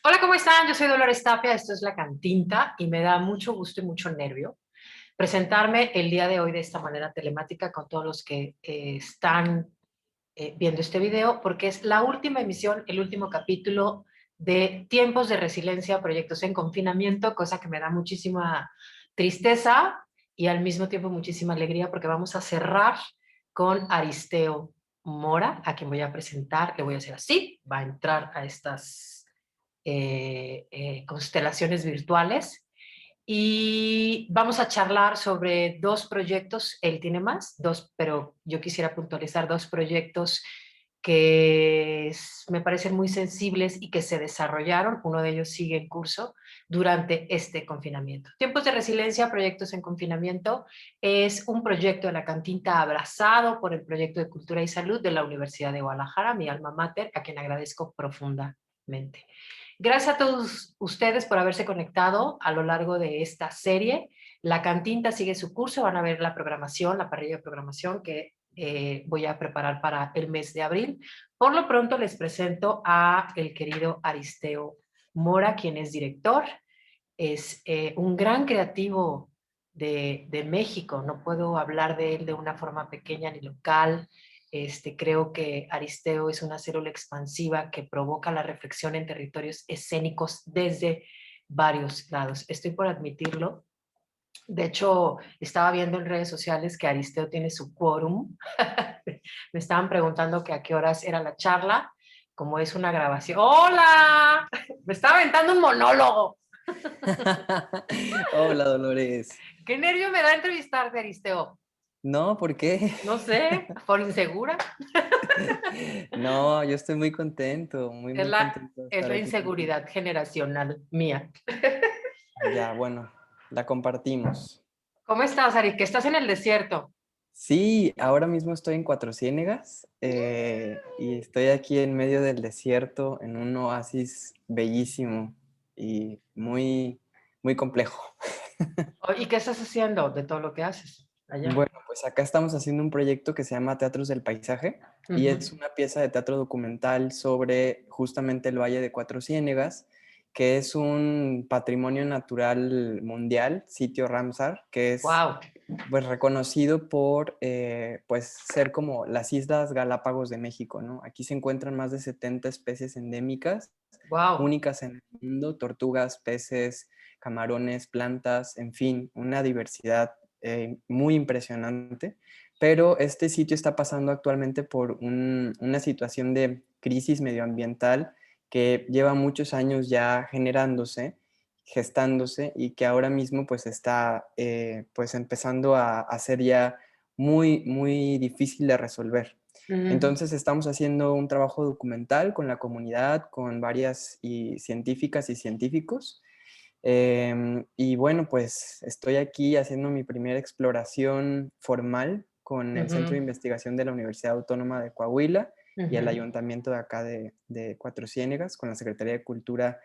Hola, ¿cómo están? Yo soy Dolores Tapia, esto es La Cantinta y me da mucho gusto y mucho nervio presentarme el día de hoy de esta manera telemática con todos los que están viendo este video, porque es la última emisión, el último capítulo de Tiempos de Resiliencia, Proyectos en Confinamiento, cosa que me da muchísima tristeza y al mismo tiempo muchísima alegría porque vamos a cerrar con Aristeo Mora, a quien voy a presentar, le voy a hacer así, va a entrar a estas constelaciones virtuales y vamos a charlar sobre dos proyectos. Él tiene más, dos, pero yo quisiera puntualizar dos proyectos que me parecen muy sensibles y que se desarrollaron. Uno de ellos sigue en curso durante este confinamiento. Tiempos de Resiliencia, Proyectos en Confinamiento, es un proyecto de La Cantinta abrazado por el Proyecto de Cultura y Salud de la Universidad de Guadalajara, mi alma mater, a quien agradezco profundamente. Gracias a todos ustedes por haberse conectado a lo largo de esta serie. La Cantinta sigue su curso, van a ver la programación, la parrilla de programación que voy a preparar para el mes de abril. Por lo pronto les presento a el querido Aristeo Mora, quien es director, es un gran creativo de México. No puedo hablar de él de una forma pequeña ni local. Creo que Aristeo es una célula expansiva que provoca la reflexión en territorios escénicos desde varios lados. Estoy por admitirlo. De hecho, estaba viendo en redes sociales que Aristeo tiene su quórum. Me estaban preguntando que a qué horas era la charla, como es una grabación. ¡Hola! Me estaba aventando un monólogo. Hola, Dolores. Qué nervio me da entrevistarte, Aristeo. No, ¿por qué? No sé, por insegura. No, yo estoy muy contento, muy contento de Es estar la aquí contigo. inseguridad generacional mía. Ya, bueno, la compartimos. ¿Cómo estás, Ari? Que estás en el desierto. Sí, ahora mismo estoy en Cuatro Ciénegas y estoy aquí en medio del desierto en un oasis bellísimo y muy complejo. ¿Y qué estás haciendo de todo lo que haces allá? Bueno, pues acá estamos haciendo un proyecto que se llama Teatros del Paisaje y Ujú. es una pieza de teatro documental sobre justamente el Valle de Cuatro Ciénegas, que es un patrimonio natural mundial, sitio Ramsar, que es Wow, pues reconocido por pues ser como las Islas Galápagos de México, ¿no? Aquí se encuentran más de 70 especies endémicas, wow. únicas en el mundo, tortugas, peces, camarones, plantas, en fin, una diversidad muy impresionante. Pero este sitio está pasando actualmente por una situación de crisis medioambiental que lleva muchos años ya generándose, gestándose y que ahora mismo pues está pues empezando a ser ya muy difícil de resolver. Ujú. Entonces estamos haciendo un trabajo documental con la comunidad, con varias científicas y científicos. Y bueno, pues estoy aquí haciendo mi primera exploración formal con el Centro de Ujú. Investigación de la Universidad Autónoma de Coahuila y el Ujú. Ayuntamiento de acá de Cuatro Ciénegas, con la Secretaría de Cultura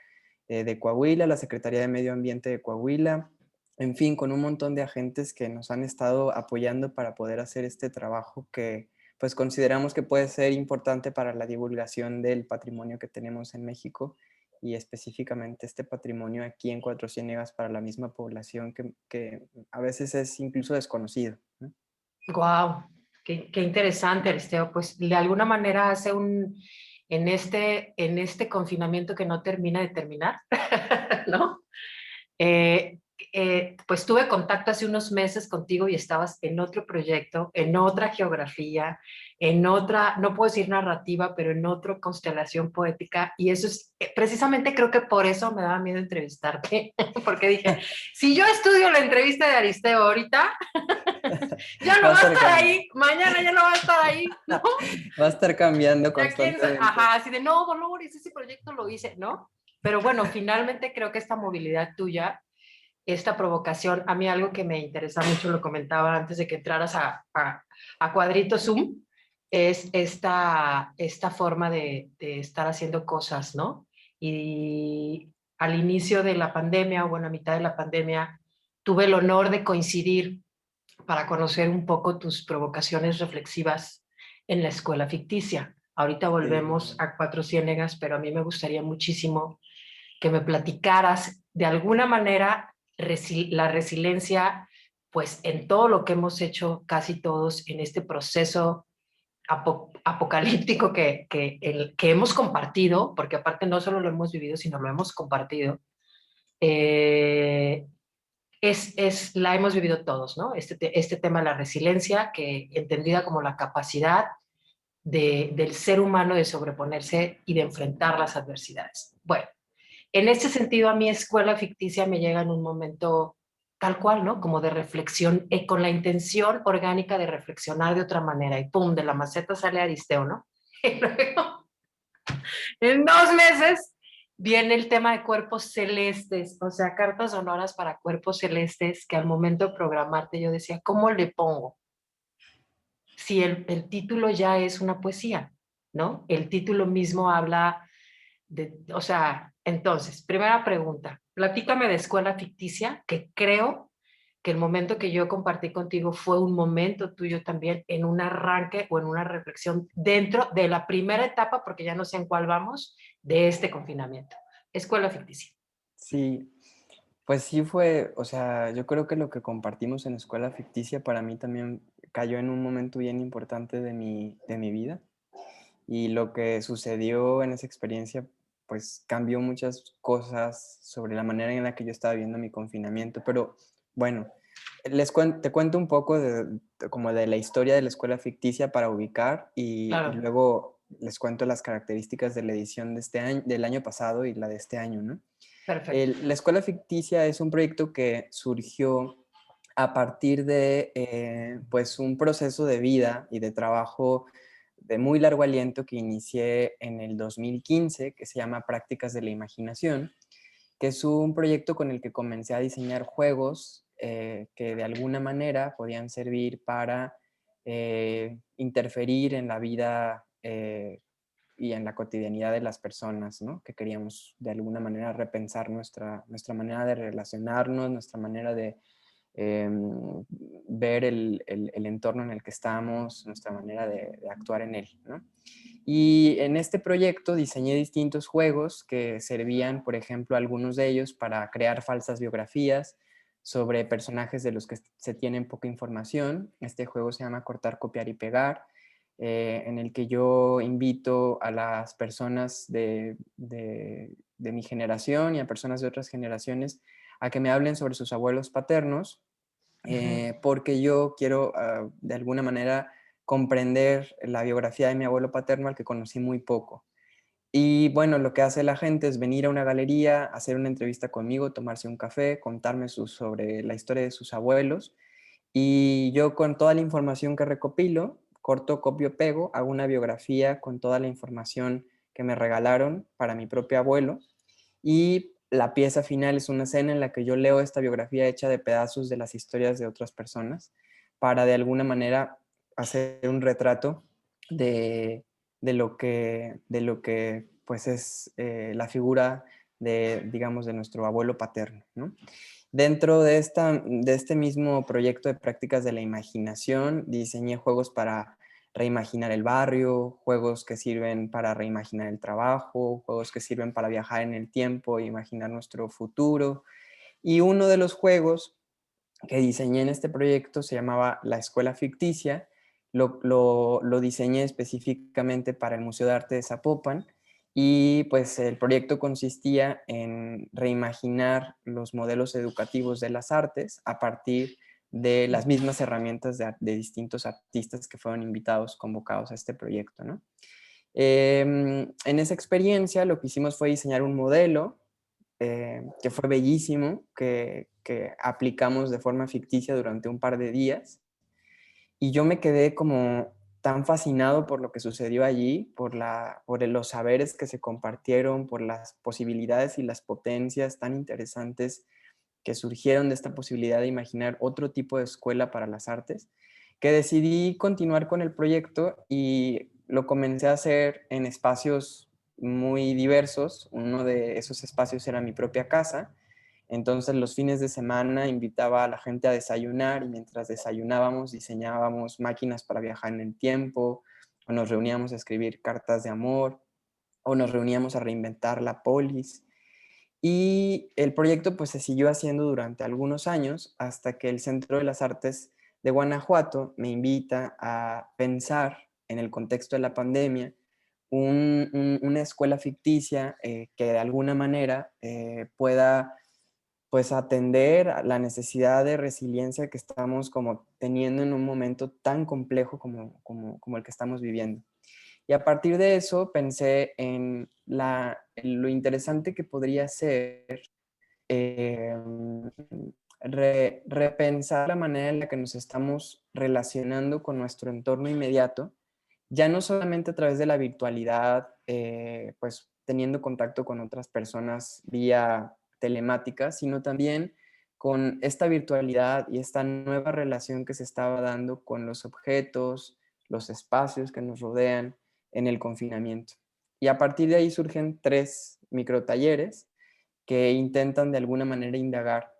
de Coahuila, la Secretaría de Medio Ambiente de Coahuila, en fin, con un montón de agentes que nos han estado apoyando para poder hacer este trabajo que pues consideramos que puede ser importante para la divulgación del patrimonio que tenemos en México y específicamente este patrimonio aquí en Cuatro Ciénegas para la misma población que a veces es incluso desconocido, ¿no? Wow, qué interesante, Aristeo. Pues de alguna manera hace en este confinamiento que no termina de terminar, ¿no? Eh, pues tuve contacto hace unos meses contigo y estabas en otro proyecto, en otra geografía, en otra, no puedo decir narrativa, pero en otra constelación poética. Y eso es, precisamente creo que por eso me daba miedo entrevistarte, porque dije, si yo estudio la entrevista de Aristeo ahorita, ya no Va a va a estar, estar ahí, mañana ya no va a estar ahí, ¿no? va a estar cambiando Ya quién sabe, constantemente. ajá, así de, no, Dolores, ese proyecto lo hice, ¿no? Pero bueno, finalmente creo que esta movilidad tuya, esta provocación, a mí algo que me interesa mucho, lo comentaba antes de que entraras a Cuadrito Zoom, es esta forma de estar haciendo cosas, ¿no? Y al inicio de la pandemia, o bueno, a mitad de la pandemia, tuve el honor de coincidir para conocer un poco tus provocaciones reflexivas en la escuela ficticia. Ahorita Sí. volvemos a Cuatro Ciénegas, pero a mí me gustaría muchísimo que me platicaras de alguna manera la resiliencia, pues en todo lo que hemos hecho casi todos en este proceso apocalíptico que hemos compartido, porque aparte no solo lo hemos vivido, sino lo hemos compartido, eh, la hemos vivido todos, ¿no? Este tema de la resiliencia, que entendida como la capacidad del ser humano de sobreponerse y de enfrentar las adversidades. Bueno, en ese sentido a mi escuela ficticia me llega en un momento tal cual, ¿no? Como de reflexión, con la intención orgánica de reflexionar de otra manera y pum, de la maceta sale Aristeo, ¿no? Y luego, en 2 meses viene el tema de cuerpos celestes, o sea, cartas sonoras para cuerpos celestes que al momento de programarte yo decía, ¿cómo le pongo? Si el título ya es una poesía, ¿no? El título mismo habla o sea, entonces, primera pregunta, platícame de escuela ficticia, que creo que el momento que yo compartí contigo fue un momento tuyo también en un arranque o en una reflexión dentro de la primera etapa, porque ya no sé en cuál vamos, de este confinamiento. Escuela ficticia. Sí, pues sí fue, o sea, yo creo que lo que compartimos en Escuela Ficticia para mí también cayó en un momento bien importante de mi vida. Y lo que sucedió en esa experiencia, pues cambió muchas cosas sobre la manera en la que yo estaba viendo mi confinamiento. Pero bueno, te cuento un poco como de la historia de la escuela ficticia para ubicar y Claro, luego les cuento las características de la edición de este año, del año pasado y la de este año, ¿no? perfecto. La escuela ficticia es un proyecto que surgió a partir de pues un proceso de vida y de trabajo de muy largo aliento que inicié en el 2015, que se llama Prácticas de la Imaginación, que es un proyecto con el que comencé a diseñar juegos que de alguna manera podían servir para interferir en la vida y en la cotidianidad de las personas, ¿no? Que queríamos de alguna manera repensar nuestra manera de relacionarnos, nuestra manera de ver el entorno en el que estamos, nuestra manera de actuar en él, ¿no? Y en este proyecto diseñé distintos juegos que servían, por ejemplo, algunos de ellos para crear falsas biografías sobre personajes de los que se tiene poca información. Este juego se llama Cortar, Copiar y Pegar, en el que yo invito a las personas de mi generación y a personas de otras generaciones a que me hablen sobre sus abuelos paternos, Ujú. porque yo quiero de alguna manera comprender la biografía de mi abuelo paterno al que conocí muy poco. Y bueno, lo que hace la gente es venir a una galería, hacer una entrevista conmigo, tomarse un café, contarme sobre la historia de sus abuelos. Y yo con toda la información que recopilo, corto, copio, pego, hago una biografía con toda la información que me regalaron para mi propio abuelo. Y la pieza final es una escena en la que yo leo esta biografía hecha de pedazos de las historias de otras personas para de alguna manera hacer un retrato de, de lo que pues es la figura de, digamos, de nuestro abuelo paterno, ¿no? Dentro de este mismo proyecto de prácticas de la imaginación, diseñé juegos para reimaginar el barrio, juegos que sirven para reimaginar el trabajo, juegos que sirven para viajar en el tiempo e imaginar nuestro futuro. Y uno de los juegos que diseñé en este proyecto se llamaba La Escuela Ficticia. Lo diseñé específicamente para el Museo de Arte de Zapopan y pues el proyecto consistía en reimaginar los modelos educativos de las artes a partir de las mismas herramientas de distintos artistas que fueron invitados, convocados a este proyecto, ¿no? En esa experiencia lo que hicimos fue diseñar un modelo que fue bellísimo, que aplicamos de forma ficticia durante un par de días. Y yo me quedé como tan fascinado por lo que sucedió allí, por los saberes que se compartieron, por las posibilidades y las potencias tan interesantes que surgieron de esta posibilidad de imaginar otro tipo de escuela para las artes, que decidí continuar con el proyecto y lo comencé a hacer en espacios muy diversos. Uno de esos espacios era mi propia casa. Entonces los fines de semana invitaba a la gente a desayunar y mientras desayunábamos diseñábamos máquinas para viajar en el tiempo, o nos reuníamos a escribir cartas de amor, o nos reuníamos a reinventar la polis. Y el proyecto pues se siguió haciendo durante algunos años hasta que el Centro de las Artes de Guanajuato me invita a pensar en el contexto de la pandemia una escuela ficticia que de alguna manera pueda pues atender a la necesidad de resiliencia que estamos como teniendo en un momento tan complejo como el que estamos viviendo. Y a partir de eso pensé en lo interesante que podría ser em, repensar la manera en la que nos estamos relacionando con nuestro entorno inmediato, ya no solamente a través de la virtualidad, pues teniendo contacto con otras personas vía telemática, sino también con esta virtualidad y esta nueva relación que se estaba dando con los objetos, los espacios que nos rodean en el confinamiento. Y a partir de ahí surgen 3 microtalleres que intentan de alguna manera indagar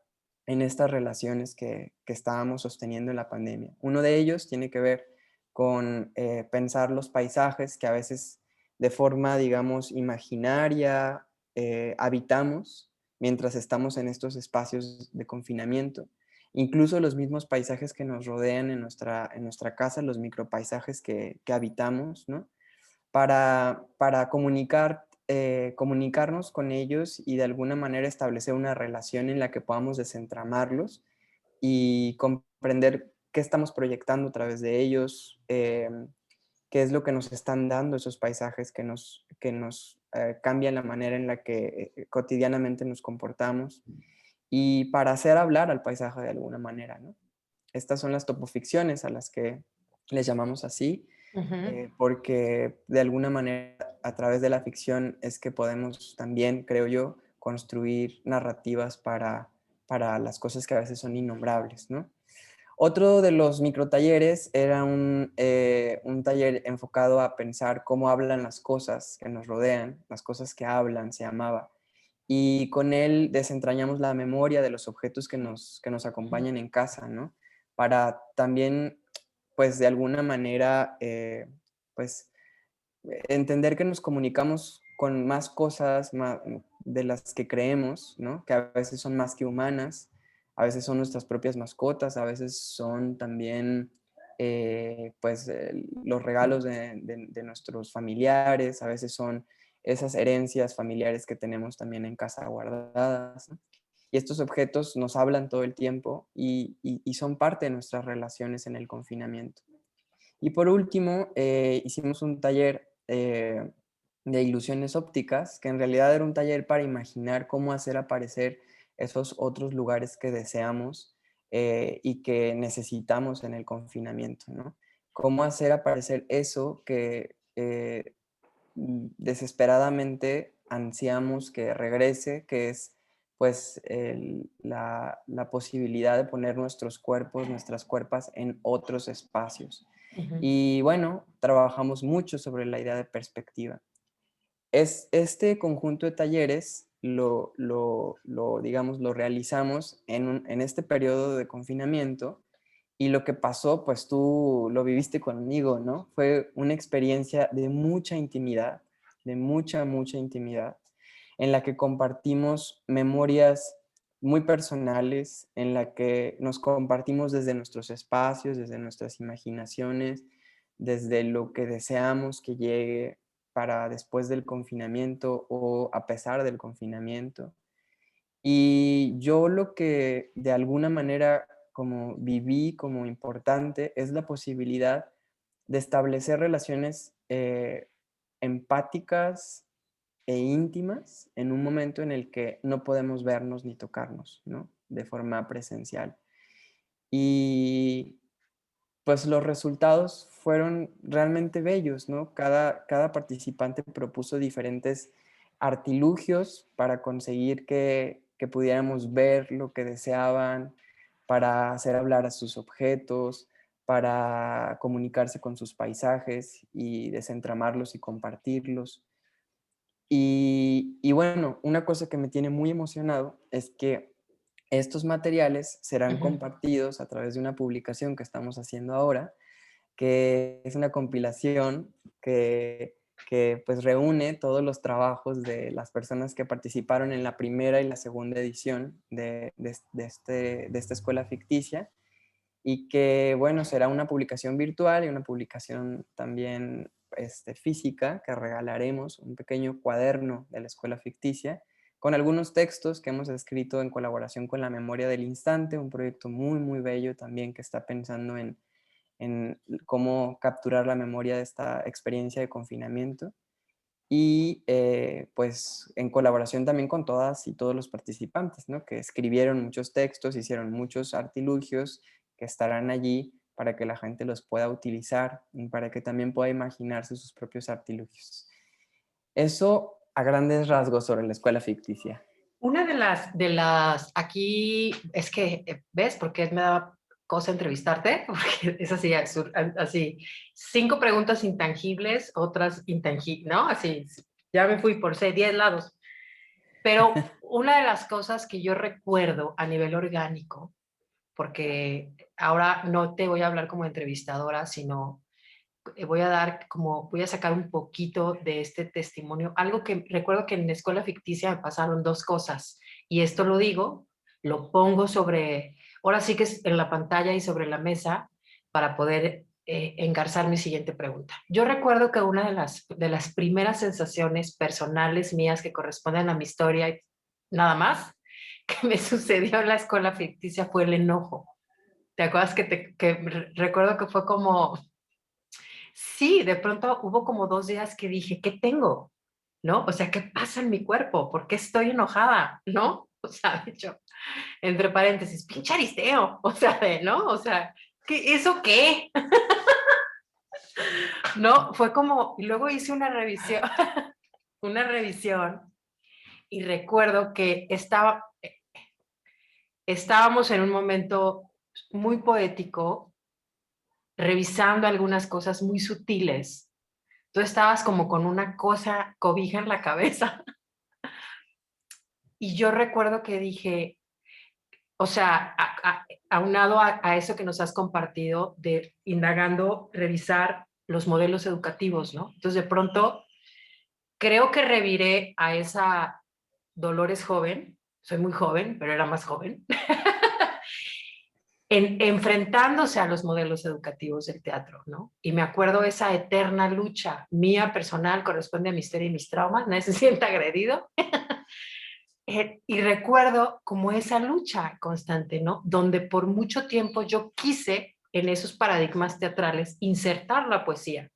en estas relaciones que estábamos sosteniendo en la pandemia. Uno de ellos tiene que ver con pensar los paisajes que a veces de forma, digamos, imaginaria habitamos mientras estamos en estos espacios de confinamiento. Incluso los mismos paisajes que nos rodean en nuestra casa, los micropaisajes que habitamos, ¿no? Para comunicarnos con ellos y de alguna manera establecer una relación en la que podamos desentramarlos y comprender qué estamos proyectando a través de ellos, qué es lo que nos están dando esos paisajes que nos cambian la manera en la que cotidianamente nos comportamos y para hacer hablar al paisaje de alguna manera, ¿no? Estas son las topoficciones a las que les llamamos así, Ujú. porque de alguna manera a través de la ficción es que podemos también, creo yo, construir narrativas para las cosas que a veces son innombrables, ¿no? Otro de los microtalleres era un taller enfocado a pensar cómo hablan las cosas que nos rodean, las cosas que hablan, se llamaba. Y con él desentrañamos la memoria de los objetos que nos acompañan en casa, ¿no? Para también, pues de alguna manera, pues entender que nos comunicamos con más cosas de las que creemos, ¿no? Que a veces son más que humanas, a veces son nuestras propias mascotas, a veces son también pues los regalos de nuestros familiares, a veces son esas herencias familiares que tenemos también en casa guardadas, ¿no? Y estos objetos nos hablan todo el tiempo y son parte de nuestras relaciones en el confinamiento. Y por último, hicimos un taller de ilusiones ópticas, que en realidad era un taller para imaginar cómo hacer aparecer esos otros lugares que deseamos y que necesitamos en el confinamiento, ¿no? Cómo hacer aparecer eso que desesperadamente ansiamos que regrese, que es pues la posibilidad de poner nuestros cuerpos, nuestras cuerpas en otros espacios. Ujú. Y bueno, trabajamos mucho sobre la idea de perspectiva. Este conjunto de talleres digamos, lo realizamos en este periodo de confinamiento y lo que pasó, pues tú lo viviste conmigo, ¿no? Fue una experiencia de mucha intimidad, de mucha, mucha intimidad, en la que compartimos memorias muy personales, en la que nos compartimos desde nuestros espacios, desde nuestras imaginaciones, desde lo que deseamos que llegue para después del confinamiento o a pesar del confinamiento. Y yo lo que de alguna manera como viví como importante es la posibilidad de establecer relaciones empáticas e íntimas en un momento en el que no podemos vernos ni tocarnos, ¿no? De forma presencial. Y pues los resultados fueron realmente bellos, ¿no? Cada participante propuso diferentes artilugios para conseguir que pudiéramos ver lo que deseaban, para hacer hablar a sus objetos, para comunicarse con sus paisajes y desentramarlos y compartirlos. Y bueno, una cosa que me tiene muy emocionado es que estos materiales serán Ujú. compartidos a través de una publicación que estamos haciendo ahora, que es una compilación que que pues reúne todos los trabajos de las personas que participaron en la primera y la segunda edición de esta escuela ficticia, y que, bueno, será una publicación virtual y una publicación también física, que regalaremos un pequeño cuaderno de la escuela ficticia con algunos textos que hemos escrito en colaboración con La Memoria del Instante, un proyecto muy, muy bello también que está pensando en cómo capturar la memoria de esta experiencia de confinamiento. Y pues en colaboración también con todas y todos los participantes, ¿no? Que escribieron muchos textos, hicieron muchos artilugios que estarán allí para que la gente los pueda utilizar y para que también pueda imaginarse sus propios artilugios. Eso a grandes rasgos sobre la escuela ficticia. Una aquí es que, ¿ves? Porque me da cosa entrevistarte, porque es así, así, 5 preguntas intangibles, otras intangibles, ¿no? Así, ya me fui por 10 lados. Pero una de las cosas que yo recuerdo a nivel orgánico, porque ahora no te voy a hablar como entrevistadora, sino voy a sacar un poquito de este testimonio. Algo que recuerdo que en la escuela ficticia me pasaron 2 cosas, y esto lo digo, lo pongo ahora sí que es en la pantalla y sobre la mesa para poder engarzar mi siguiente pregunta. Yo recuerdo que una de las primeras sensaciones personales mías que corresponden a mi historia y nada más que me sucedió en la escuela ficticia fue el enojo. ¿Te acuerdas que recuerdo que fue como, sí, de pronto hubo como 2 días que dije, ¿qué tengo? ¿No? O sea, ¿qué pasa en mi cuerpo? ¿Por qué estoy enojada? ¿No? O sea, de hecho, entre paréntesis, pinche Aristeo. O sea, ¿no? O sea, ¿eso qué? No, fue como, y luego hice una revisión, una revisión, y recuerdo que estábamos en un momento muy poético, revisando algunas cosas muy sutiles. Tú estabas como con una cosa, cobija en la cabeza. Y yo recuerdo que dije, o sea, aunado a eso que nos has compartido de indagando, revisar los modelos educativos, ¿no? Entonces, de pronto, creo que reviré a esa Dolores joven, soy muy joven, pero era más joven, enfrentándose a los modelos educativos del teatro, ¿no? Y me acuerdo esa eterna lucha mía personal, corresponde a mi historia y mis traumas, nadie se siente agredido. Y recuerdo como esa lucha constante, ¿no? Donde por mucho tiempo yo quise en esos paradigmas teatrales insertar la poesía.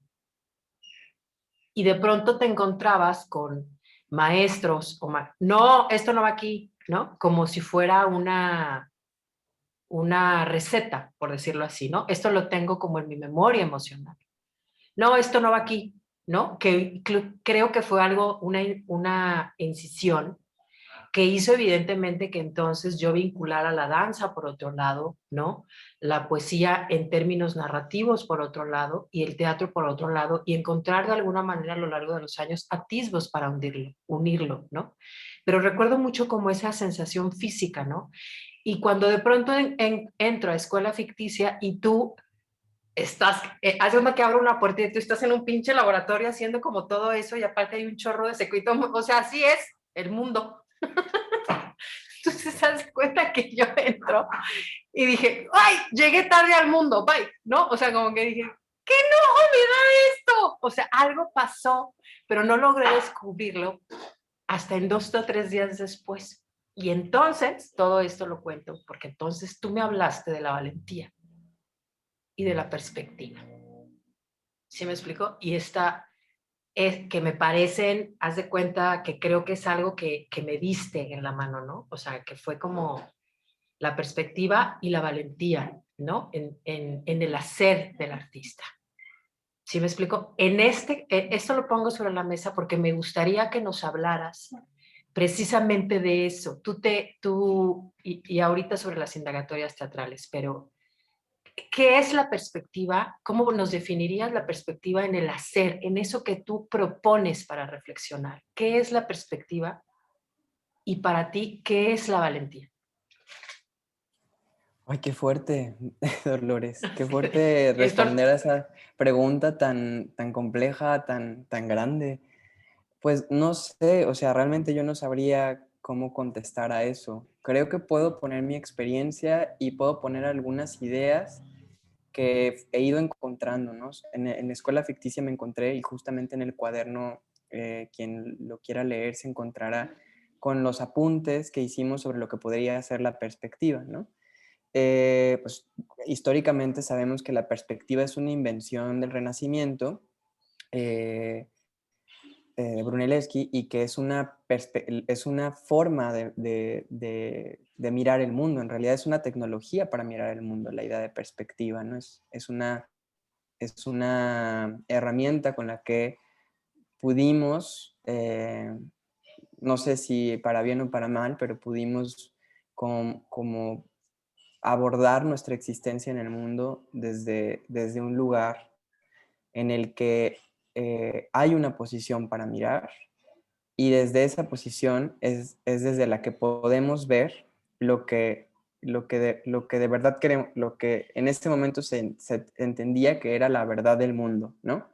Y de pronto te encontrabas con maestros no, esto no va aquí, ¿no? Como si fuera una receta, por decirlo así, ¿no? Esto lo tengo como en mi memoria emocional. No, esto no va aquí, ¿no? Que creo que fue algo, una incisión que hizo evidentemente que entonces yo vinculara la danza por otro lado, ¿no? La poesía en términos narrativos por otro lado y el teatro por otro lado, y encontrar de alguna manera a lo largo de los años atisbos para unirlo, ¿no? Pero recuerdo mucho como esa sensación física, ¿no? Y cuando de pronto entro a escuela ficticia y tú estás, hace una que abro una puerta y tú estás en un pinche laboratorio haciendo como todo eso, y aparte hay un chorro de secuito, o sea, así es el mundo. Entonces, se das cuenta que yo entro y dije, ¡ay! Llegué tarde al mundo, bye, ¿no? O sea, como que dije, ¿qué enojo me da esto? O sea, algo pasó, pero no logré descubrirlo hasta en 2 o 3 días después. Y entonces, todo esto lo cuento, porque entonces tú me hablaste de la valentía y de la perspectiva. ¿Sí me explico? Y esta es que me parecen, haz de cuenta que creo que es algo que me diste en la mano, ¿no? O sea, que fue como la perspectiva y la valentía, ¿no? En el hacer del artista. ¿Sí me explico? Esto lo pongo sobre la mesa porque me gustaría que nos hablaras precisamente de eso. Y ahorita sobre las indagatorias teatrales, pero ¿qué es la perspectiva? ¿Cómo nos definirías la perspectiva en el hacer, en eso que tú propones para reflexionar? ¿Qué es la perspectiva? Y para ti, ¿qué es la valentía? Ay, qué fuerte, Dolores, qué fuerte Esto, responder a esa pregunta tan compleja, tan grande. Pues no sé, o sea, realmente yo no sabría cómo contestar a eso. Creo que puedo poner mi experiencia y puedo poner algunas ideas que he ido encontrando, ¿no? En la escuela ficticia me encontré y justamente en el cuaderno, quien lo quiera leer se encontrará con los apuntes que hicimos sobre lo que podría ser la perspectiva, ¿no? Pues históricamente sabemos que la perspectiva es una invención del Renacimiento, eh, de Brunelleschi, y que es una forma de mirar el mundo. En realidad es una tecnología para mirar el mundo, la idea de perspectiva, ¿no? Es una herramienta con la que pudimos, no sé si para bien o para mal, pero pudimos como abordar nuestra existencia en el mundo desde un lugar en el que hay una posición para mirar, y desde esa posición es desde la que podemos ver lo que, lo que de verdad queremos, lo que en este momento se entendía que era la verdad del mundo, ¿no?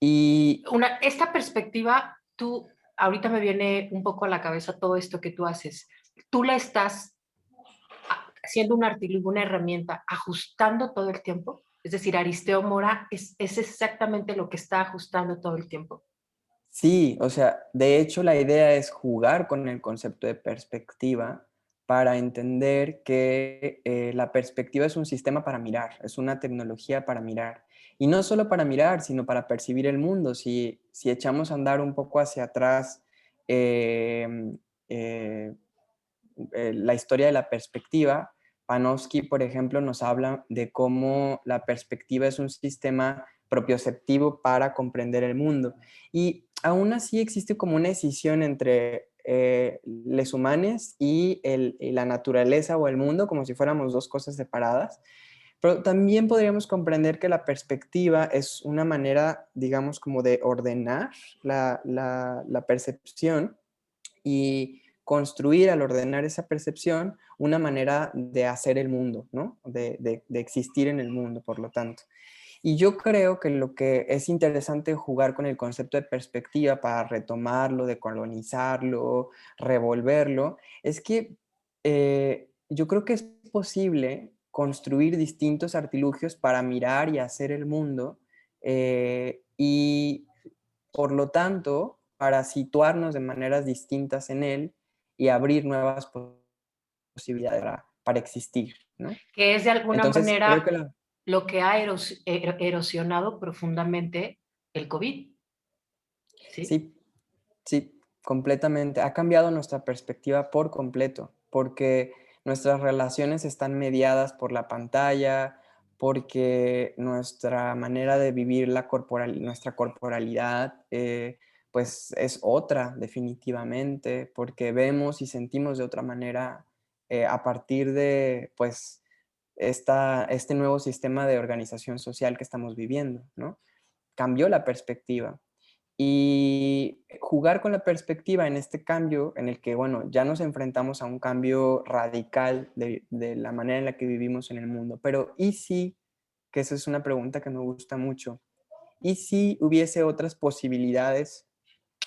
Y esta perspectiva, tú, ahorita me viene un poco a la cabeza todo esto que tú haces. Tú la estás haciendo un artilugio, una herramienta, ajustando todo el tiempo. Es decir, Aristeo Mora es exactamente lo que está ajustando todo el tiempo. sí, o sea, de hecho la idea es jugar con el concepto de perspectiva para entender que la perspectiva es un sistema para mirar, es una tecnología para mirar. Y no solo para mirar, sino para percibir el mundo. Si echamos a andar un poco hacia atrás, eh, eh, la historia de la perspectiva, Panofsky, por ejemplo, nos habla de cómo la perspectiva es un sistema propioceptivo para comprender el mundo. Y aún así existe como una escisión entre les humanes y la naturaleza o el mundo, como si fuéramos dos cosas separadas. Pero también podríamos comprender que la perspectiva es una manera, digamos, como de ordenar la percepción y construir al ordenar esa percepción una manera de hacer el mundo, ¿no? De existir en el mundo, por lo tanto. Y yo creo que lo que es interesante jugar con el concepto de perspectiva para retomarlo, decolonizarlo, revolverlo, es que yo creo que es posible construir distintos artilugios para mirar y hacer el mundo, y por lo tanto, para situarnos de maneras distintas en él y abrir nuevas posibilidades para existir, ¿no? Que es de alguna Entonces, creo manera que la lo que ha erosionado profundamente el COVID, ¿sí? sí, sí, completamente. Ha cambiado nuestra perspectiva por completo, porque nuestras relaciones están mediadas por la pantalla, porque nuestra manera de vivir nuestra corporalidad, pues es otra definitivamente, porque vemos y sentimos de otra manera a partir de, pues, este nuevo sistema de organización social que estamos viviendo, ¿no? Cambió la perspectiva. Y jugar con la perspectiva en este cambio, en el que, bueno, ya nos enfrentamos a un cambio radical de la manera en la que vivimos en el mundo, pero ¿y si, que esa es una pregunta que me gusta mucho, y si hubiese otras posibilidades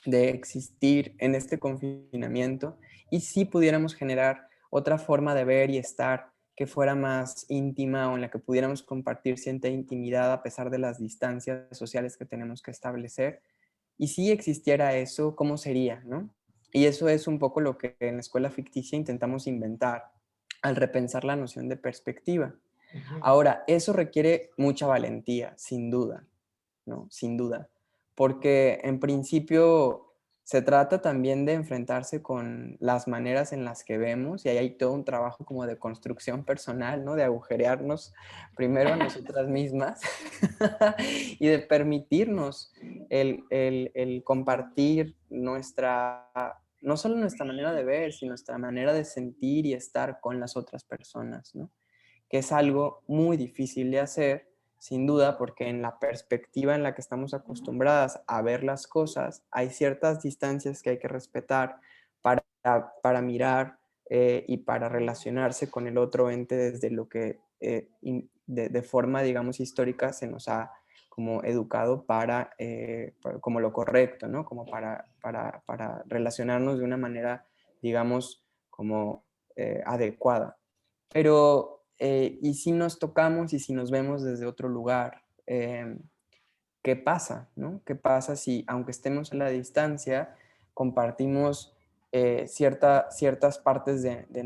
de existir en este confinamiento, y si pudiéramos generar otra forma de ver y estar que fuera más íntima o en la que pudiéramos compartir cierta intimidad a pesar de las distancias sociales que tenemos que establecer? Y si existiera eso, ¿cómo sería, no? Y eso es un poco lo que en la escuela ficticia intentamos inventar al repensar la noción de perspectiva. Ujú. Ahora, eso requiere mucha valentía, sin duda, ¿no? Sin duda, porque en principio se trata también de enfrentarse con las maneras en las que vemos, y ahí hay todo un trabajo como de construcción personal, ¿no? De agujerearnos primero a nosotras mismas y de permitirnos el compartir no solo nuestra manera de ver, sino nuestra manera de sentir y estar con las otras personas, ¿no? Que es algo muy difícil de hacer, sin duda, porque en la perspectiva en la que estamos acostumbradas a ver las cosas, hay ciertas distancias que hay que respetar para, para mirar y para relacionarse con el otro ente desde lo que de forma, digamos, histórica se nos ha como educado como lo correcto, ¿no? Como para relacionarnos de una manera, digamos, como adecuada. Pero, ¿y si nos tocamos y si nos vemos desde otro lugar? ¿Qué pasa, no? ¿Qué pasa si, aunque estemos a la distancia, compartimos ciertas partes de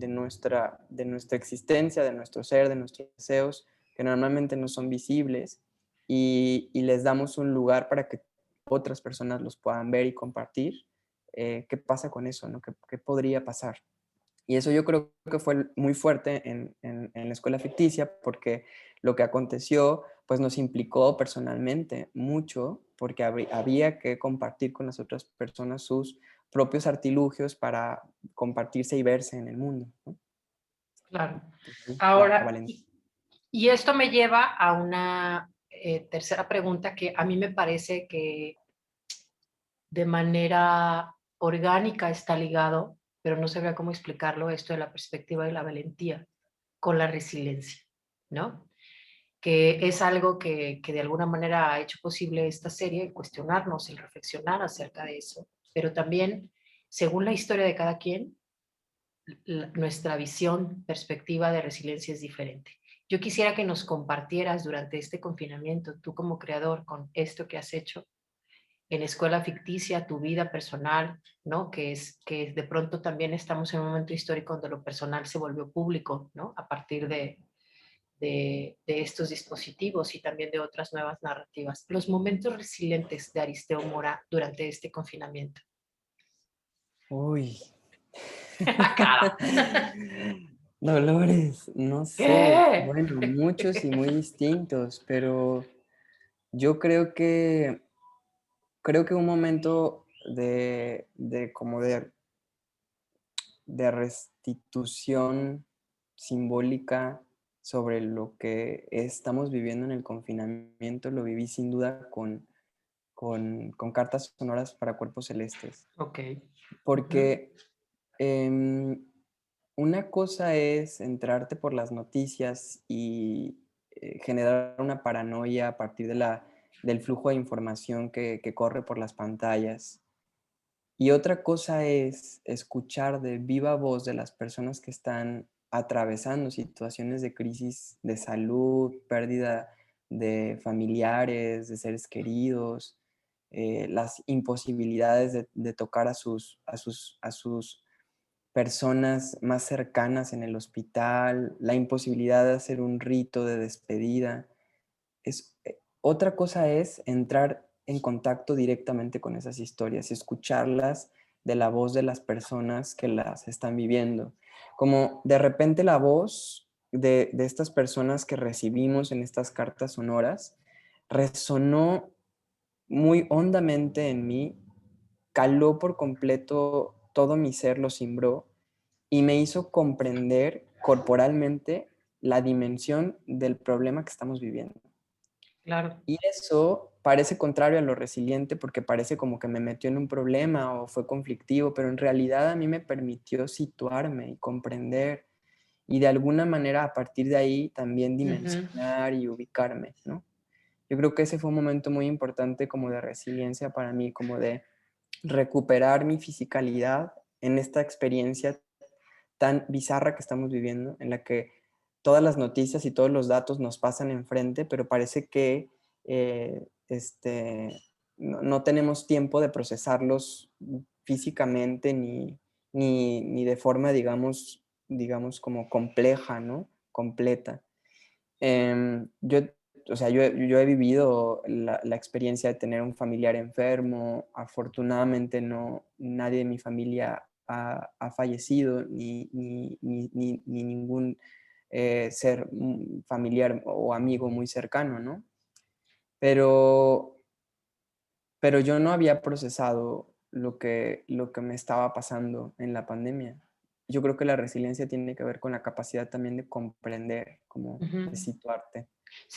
nuestra existencia, de nuestro ser, de nuestros deseos, que normalmente no son visibles, y les damos un lugar para que otras personas los puedan ver y compartir? ¿Qué pasa con eso, no? ¿Qué podría pasar? Y eso yo creo que fue muy fuerte en la escuela ficticia, porque lo que aconteció pues nos implicó personalmente mucho, porque había que compartir con las otras personas sus propios artilugios para compartirse y verse en el mundo, ¿no? Claro. Entonces, la Ahora, valentía. y esto me lleva a una tercera pregunta que a mí me parece que de manera orgánica está ligado, pero no sabría cómo explicarlo, esto de la perspectiva de la valentía con la resiliencia, ¿no? Que es algo que de alguna manera ha hecho posible esta serie, el cuestionarnos, el reflexionar acerca de eso, pero también, según la historia de cada quien, nuestra visión, perspectiva de resiliencia es diferente. Yo quisiera que nos compartieras durante este confinamiento, tú como creador, con esto que has hecho en escuela ficticia, tu vida personal, ¿no? Que de pronto también estamos en un momento histórico donde lo personal se volvió público, ¿no? A partir de estos dispositivos y también de otras nuevas narrativas. Los momentos resilientes de Aristeo Mora durante este confinamiento. Uy. Claro. Dolores, no sé. ¿Qué? Bueno, muchos y muy distintos, pero yo creo que un momento como de restitución simbólica sobre lo que estamos viviendo en el confinamiento, lo viví sin duda con Cartas Sonoras para Cuerpos Celestes. Ok. Ujú. Porque una cosa es entrarte por las noticias y generar una paranoia a partir del flujo de información que corre por las pantallas. Y otra cosa es escuchar de viva voz de las personas que están atravesando situaciones de crisis de salud, pérdida de familiares, de seres queridos, las imposibilidades de tocar a sus personas más cercanas en el hospital, la imposibilidad de hacer un rito de despedida. Otra cosa es entrar en contacto directamente con esas historias y escucharlas de la voz de las personas que las están viviendo. Como de repente la voz de estas personas que recibimos en estas cartas sonoras resonó muy hondamente en mí, caló por completo todo mi ser, lo cimbró y me hizo comprender corporalmente la dimensión del problema que estamos viviendo. Claro. Y eso parece contrario a lo resiliente porque parece como que me metió en un problema o fue conflictivo, pero en realidad a mí me permitió situarme y comprender y de alguna manera a partir de ahí también Ujú. dimensionar y ubicarme, ¿no? Yo creo que ese fue un momento muy importante como de resiliencia para mí, como de recuperar mi fisicalidad en esta experiencia tan bizarra que estamos viviendo, en la que todas las noticias y todos los datos nos pasan enfrente, pero parece que no tenemos tiempo de procesarlos físicamente ni de forma, digamos como compleja, ¿no? Completa. Yo, o sea, yo he vivido la experiencia de tener un familiar enfermo. Afortunadamente no, nadie de mi familia ha fallecido, ni ningún ser familiar o amigo muy cercano, ¿no? Pero, pero yo no había procesado lo que me estaba pasando en la pandemia. Yo creo que la resiliencia tiene que ver con la capacidad también de comprender, como de Ujú. situarte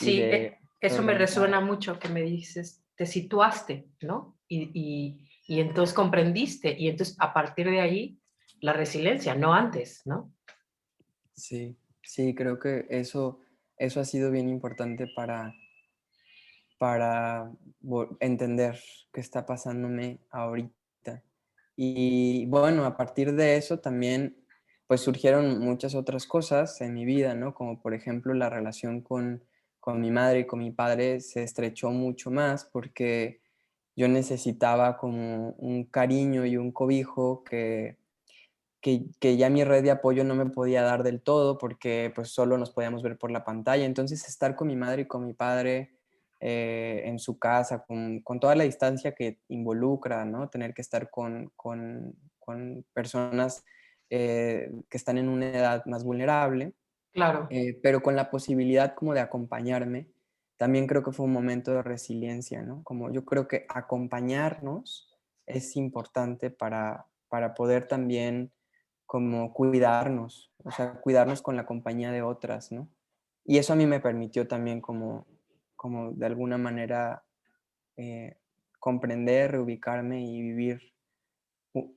y Sí, de eso me reorganizar. resuena mucho que me dices, te situaste, ¿no? Y entonces comprendiste, y entonces a partir de ahí la resiliencia, no antes, ¿no? Sí, sí, creo que eso ha sido bien importante para entender qué está pasándome ahorita. Y bueno, a partir de eso también, pues surgieron muchas otras cosas en mi vida, ¿no? Como por ejemplo la relación con mi madre y con mi padre se estrechó mucho más porque yo necesitaba como un cariño y un cobijo que ya mi red de apoyo no me podía dar del todo porque pues solo nos podíamos ver por la pantalla. Entonces estar con mi madre y con mi padre en su casa, con toda la distancia que involucra, ¿no? Tener que estar con personas que están en una edad más vulnerable, Claro. pero con la posibilidad como de acompañarme, también creo que fue un momento de resiliencia, ¿no? Como yo creo que acompañarnos es importante para poder también como cuidarnos, o sea, cuidarnos con la compañía de otras, ¿no? Y eso a mí me permitió también como de alguna manera eh, comprender, reubicarme y vivir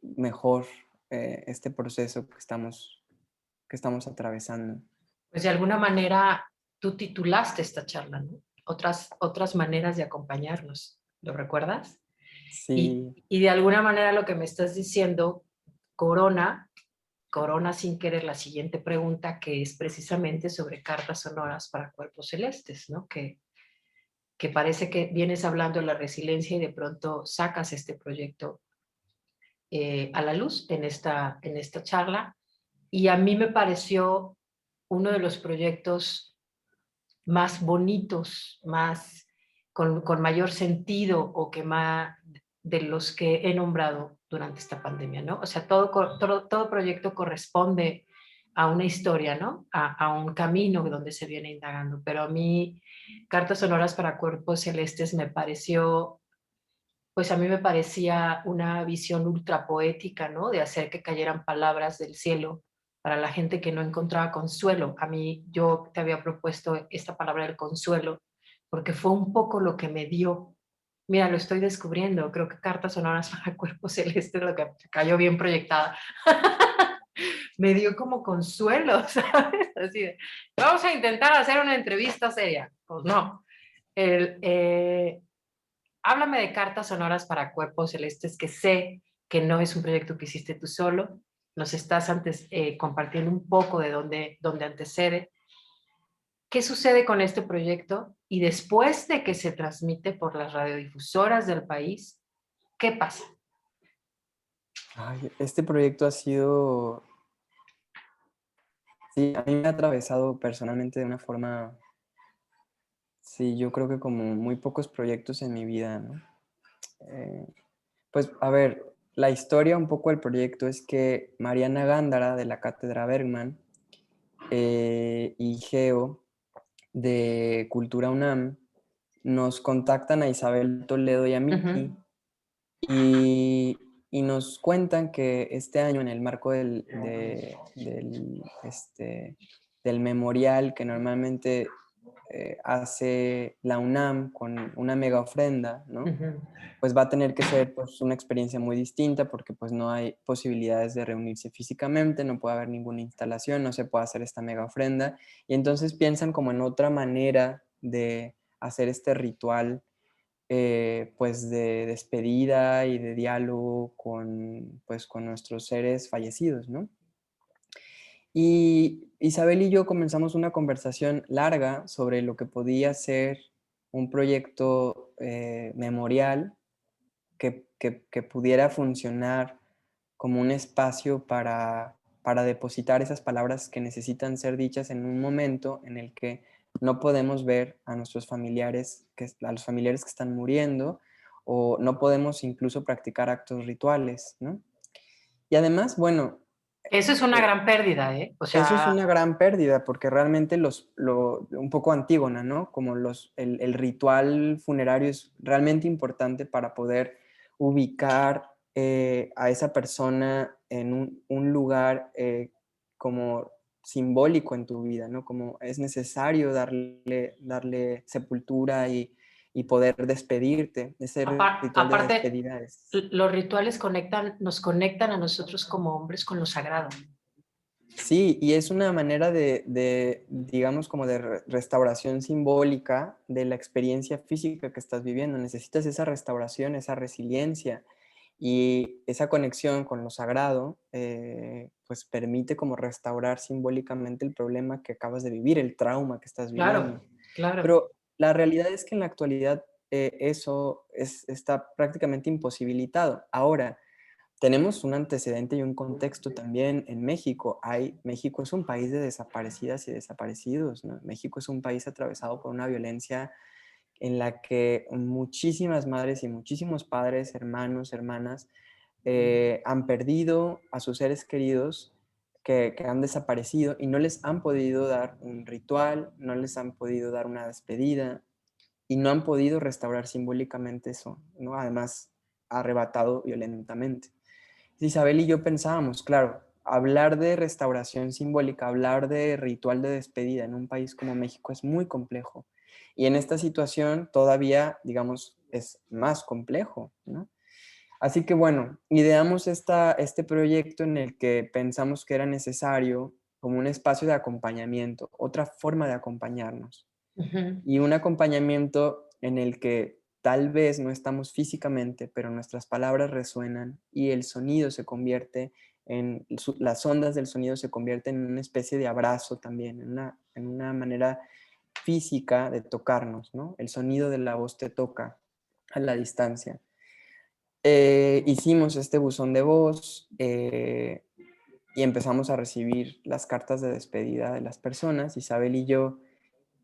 mejor este proceso que estamos atravesando. Pues de alguna manera tú titulaste esta charla, ¿no? Otras maneras de acompañarnos, ¿lo recuerdas? Sí, Y de alguna manera lo que me estás diciendo, corona, corona sin querer la siguiente pregunta, que es precisamente sobre cartas sonoras para cuerpos celestes, ¿no? Que parece que vienes hablando de la resiliencia y de pronto sacas este proyecto a la luz en esta charla. Y a mí me pareció uno de los proyectos más bonitos, más con mayor sentido o que más de los que he nombrado durante esta pandemia, ¿no? O sea, todo proyecto corresponde a una historia, ¿no? A un camino donde se viene indagando. Pero a mí, Cartas Sonoras para Cuerpos Celestes me pareció, pues a mí me parecía una visión ultra poética, ¿no? De hacer que cayeran palabras del cielo para la gente que no encontraba consuelo. A mí, yo te había propuesto esta palabra del consuelo, porque fue un poco lo que me dio. Mira, lo estoy descubriendo. Creo que Cartas Sonoras para Cuerpos Celestes, lo que cayó bien proyectada, me dio como consuelo, ¿sabes? Así de, vamos a intentar hacer una entrevista seria. Pues no. El, háblame de Cartas Sonoras para Cuerpos Celestes, que sé que no es un proyecto que hiciste tú solo. Nos estás antes compartiendo un poco de dónde antecede. ¿Qué sucede con este proyecto? Y después de que se transmite por las radiodifusoras del país, ¿qué pasa? ay, este proyecto ha sido, sí, a mí me ha atravesado personalmente de una forma, sí, yo creo que como muy pocos proyectos en mi vida, ¿no? Eh, pues a ver, la historia un poco del proyecto es que Mariana Gándara de la Cátedra Bergman y Geo de Cultura UNAM nos contactan a Isabel Toledo y a Uh mí -huh. y, y nos cuentan que este año en el marco del memorial que normalmente hace la UNAM con una mega ofrenda, Uh ¿no? -huh. Pues va a tener que ser pues, una experiencia muy distinta porque pues no hay posibilidades de reunirse físicamente, no puede haber ninguna instalación, no se puede hacer esta mega ofrenda y entonces piensan como en otra manera de hacer este ritual pues de despedida y de diálogo pues, con nuestros seres fallecidos, ¿no? Y Isabel y yo comenzamos una conversación larga sobre lo que podía ser un proyecto memorial que pudiera funcionar como un espacio para depositar esas palabras que necesitan ser dichas en un momento en el que no podemos ver a nuestros familiares, a los familiares que están muriendo, o no podemos incluso practicar actos rituales, ¿no? Y además, bueno, Eso es una eh, gran pérdida, ¿eh? O eso es sea, una gran pérdida porque realmente un poco Antígona, ¿no? Como el ritual funerario es realmente importante para poder ubicar a esa persona en un lugar como simbólico en tu vida, ¿no? Como es necesario darle sepultura y poder despedirte. Ese ritual de Aparte, despedida es... los rituales nos conectan a nosotros como hombres con lo sagrado. Sí, y es una manera digamos, como de restauración simbólica de la experiencia física que estás viviendo. Necesitas esa restauración, esa resiliencia y esa conexión con lo sagrado, pues permite como restaurar simbólicamente el problema que acabas de vivir, el trauma que estás Claro, viviendo. claro. Pero la realidad es que en la actualidad eso está prácticamente imposibilitado. Ahora, tenemos un antecedente y un contexto también en México. México es un país de desaparecidas y desaparecidos, ¿no? México es un país atravesado por una violencia en la que muchísimas madres y muchísimos padres, hermanos, hermanas, han perdido a sus seres queridos que han desaparecido y no les han podido dar un ritual, no les han podido dar una despedida y no han podido restaurar simbólicamente eso, ¿no? Además, arrebatado violentamente. Isabel y yo pensábamos, claro, hablar de restauración simbólica, hablar de ritual de despedida en un país como México es muy complejo. Y en esta situación todavía, digamos, es más complejo, ¿no? Así que bueno, ideamos este proyecto en el que pensamos que era necesario como un espacio de acompañamiento, otra forma de acompañarnos. Ujú. Y un acompañamiento en el que tal vez no estamos físicamente, pero nuestras palabras resuenan y el sonido se convierte las ondas del sonido se convierten en una especie de abrazo también, en una manera física de tocarnos, ¿no? El sonido de la voz te toca a la distancia. Hicimos este buzón de voz y empezamos a recibir las cartas de despedida de las personas. Isabel y yo,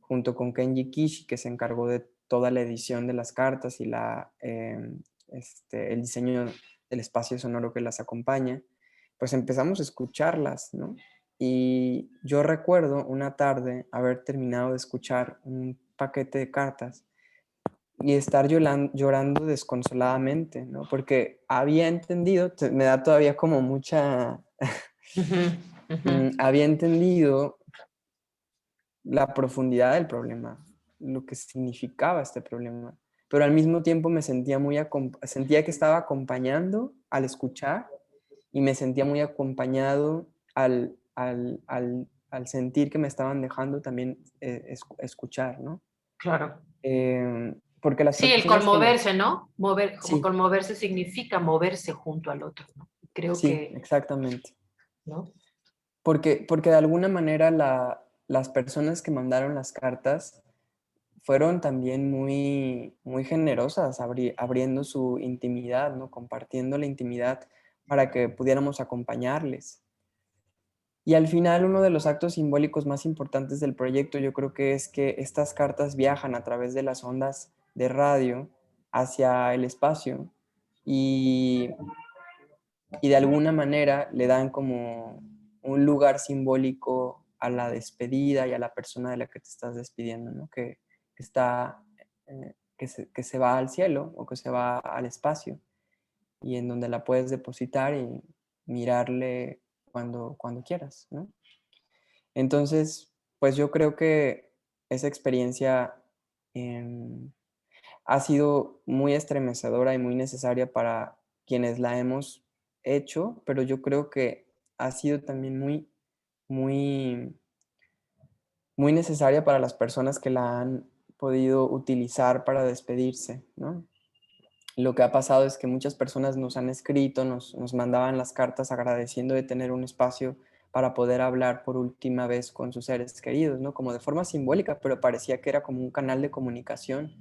junto con Kenji Kishi, que se encargó de toda la edición de las cartas y el diseño del espacio sonoro que las acompaña, pues empezamos a escucharlas, ¿no? Y yo recuerdo una tarde haber terminado de escuchar un paquete de cartas y estar llorando desconsoladamente, ¿no? Porque había entendido, me da todavía como mucha, Ujú, ujú. había entendido la profundidad del problema, lo que significaba este problema, pero al mismo tiempo me sentía sentía que estaba acompañando al escuchar y me sentía muy acompañado al sentir que me estaban dejando también escuchar, ¿no? Claro. Porque las Sí, el personas que nos... conmoverse, ¿no? Mover, como Sí, conmoverse significa moverse junto al otro, ¿no? Creo sí, que, exactamente. ¿no? Porque de alguna manera las personas que mandaron las cartas fueron también muy, muy generosas, abriendo su intimidad, ¿no? Compartiendo la intimidad para que pudiéramos acompañarles. Y al final, uno de los actos simbólicos más importantes del proyecto, yo creo que es que estas cartas viajan a través de las ondas de radio hacia el espacio y, y de alguna manera le dan como un lugar simbólico a la despedida y a la persona de la que te estás despidiendo, ¿no? Que está, que se va al cielo o que se va al espacio y en donde la puedes depositar y mirarle cuando quieras, ¿no? Entonces, pues yo creo que esa experiencia em, ha sido muy estremecedora y muy necesaria para quienes la hemos hecho, pero yo creo que ha sido también muy, muy necesaria para las personas que la han podido utilizar para despedirse, ¿no? Lo que ha pasado es que muchas personas nos han escrito, nos mandaban las cartas agradeciendo de tener un espacio para poder hablar por última vez con sus seres queridos, ¿no? Como de forma simbólica, pero parecía que era como un canal de comunicación.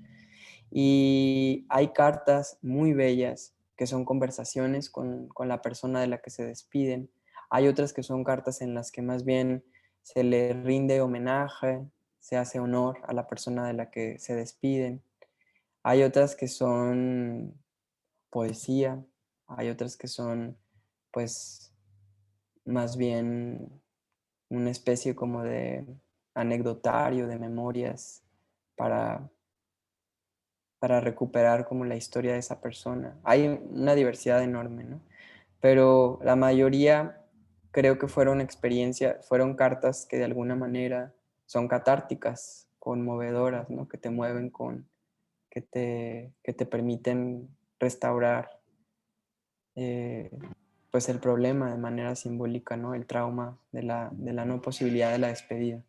Y hay cartas muy bellas que son conversaciones con la persona de la que se despiden. Hay otras que son cartas en las que más bien se le rinde homenaje, se hace honor a la persona de la que se despiden. Hay otras que son poesía, hay otras que son, pues, más bien una especie como de anecdotario, de memorias para, para recuperar como la historia de esa persona. Hay una diversidad enorme, ¿no? Pero la mayoría creo que fueron cartas que de alguna manera son catárticas, conmovedoras, ¿no? Que te mueven que te permiten restaurar pues el problema de manera simbólica, ¿no? El trauma de la no posibilidad de la despedida.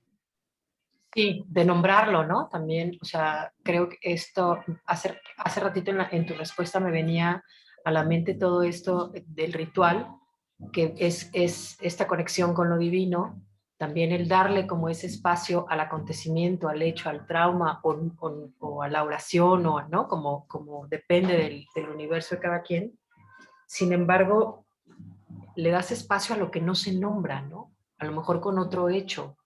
Sí, de nombrarlo, ¿no? También, o sea, creo que esto, hace ratito en tu respuesta me venía a la mente todo esto del ritual, que es esta conexión con lo divino, también el darle como ese espacio al acontecimiento, al hecho, al trauma o a la oración, o, ¿no? Como depende del universo de cada quien. Sin embargo, le das espacio a lo que no se nombra, ¿no? A lo mejor con otro hecho,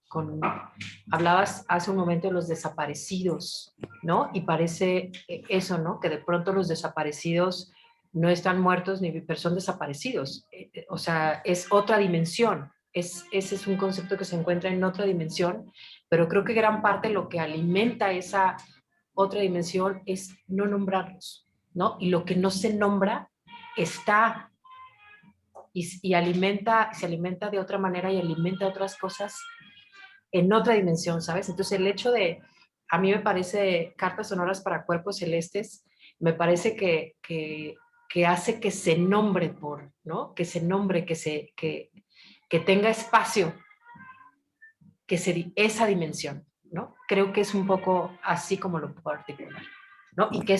hablabas hace un momento de los desaparecidos, ¿no? Y parece eso, ¿no? Que de pronto los desaparecidos no están muertos ni son desaparecidos. O sea, es otra dimensión. Ese es un concepto que se encuentra en otra dimensión, pero creo que gran parte de lo que alimenta esa otra dimensión es no nombrarlos, ¿no? Y lo que no se nombra está y alimenta, se alimenta de otra manera y alimenta otras cosas en otra dimensión, ¿sabes? Entonces el hecho de, a mí me parece, cartas sonoras para cuerpos celestes, me parece que hace que se nombre por, ¿no? Que se nombre, que tenga espacio, esa dimensión, ¿no? Creo que es un poco así como lo puedo articular. ¿No? Y que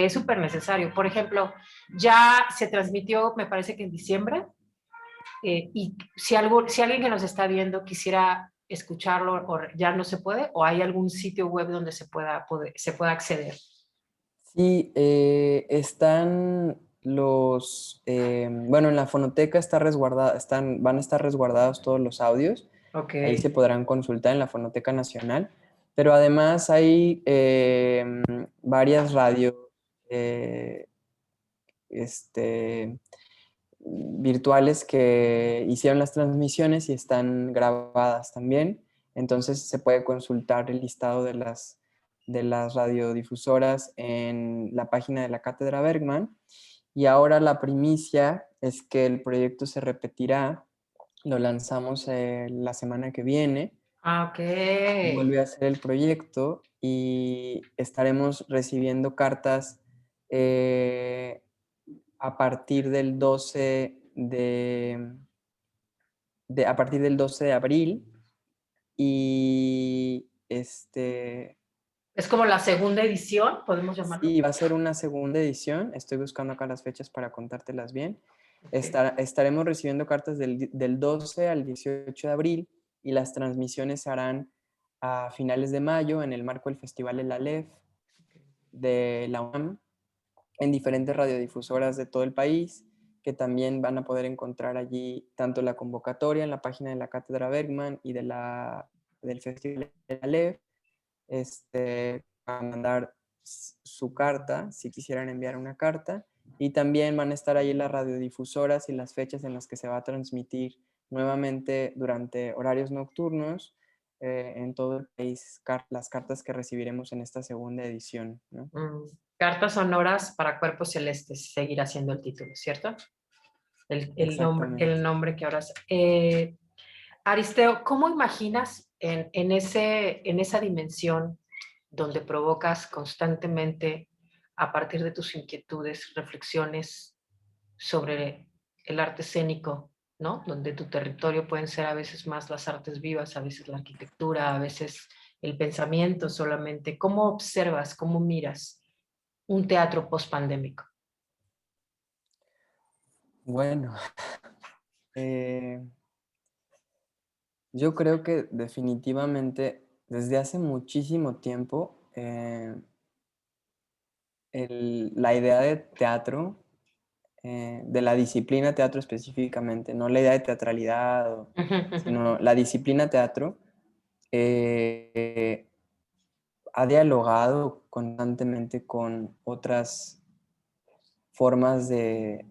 es súper necesario. Por ejemplo, ya se transmitió, me parece que en diciembre, y si alguien que nos está viendo quisiera escucharlo o ya no se puede, o hay algún sitio web donde se pueda acceder. Sí, están bueno, en la fonoteca está resguardada, van a estar resguardados todos los audios. Ok. Ahí se podrán consultar en la Fonoteca Nacional. Pero además hay varias radios este, virtuales que hicieron las transmisiones y están grabadas también. Entonces se puede consultar el listado de las radiodifusoras en la página de la Cátedra Bergman. Y ahora la primicia es que el proyecto se repetirá, lo lanzamos la semana que viene. Ah, ok. Vuelve a hacer el proyecto y estaremos recibiendo cartas eh, a partir del 12 a partir del 12 de abril y Es como la segunda edición, podemos llamarlo. sí, va a ser una segunda edición. Estoy buscando acá las fechas para contártelas bien. Okay. Estaremos recibiendo cartas del 12 al 18 de abril y las transmisiones se harán a finales de mayo en el marco del Festival El Aleph de la UNAM en diferentes radiodifusoras de todo el país, que también van a poder encontrar allí tanto la convocatoria en la página de la Cátedra Bergman y del Festival de Aleph, para mandar su carta, si quisieran enviar una carta, y también van a estar ahí las radiodifusoras y las fechas en las que se va a transmitir nuevamente durante horarios nocturnos en todo el país las cartas que recibiremos en esta segunda edición, ¿no? Cartas sonoras para cuerpos celestes, seguirá siendo el título, ¿cierto? El Exactamente. nombre que ahora es. Aristeo, ¿cómo imaginas en esa dimensión donde provocas constantemente, a partir de tus inquietudes, reflexiones sobre el arte escénico, ¿no? Donde tu territorio pueden ser a veces más las artes vivas, a veces la arquitectura, a veces el pensamiento solamente? ¿Cómo observas, cómo miras un teatro post-pandémico? Bueno, eh, yo creo que definitivamente desde hace muchísimo tiempo la idea de teatro, de la disciplina teatro específicamente, no la idea de teatralidad, sino la disciplina teatro, eh, ha dialogado constantemente con otras formas de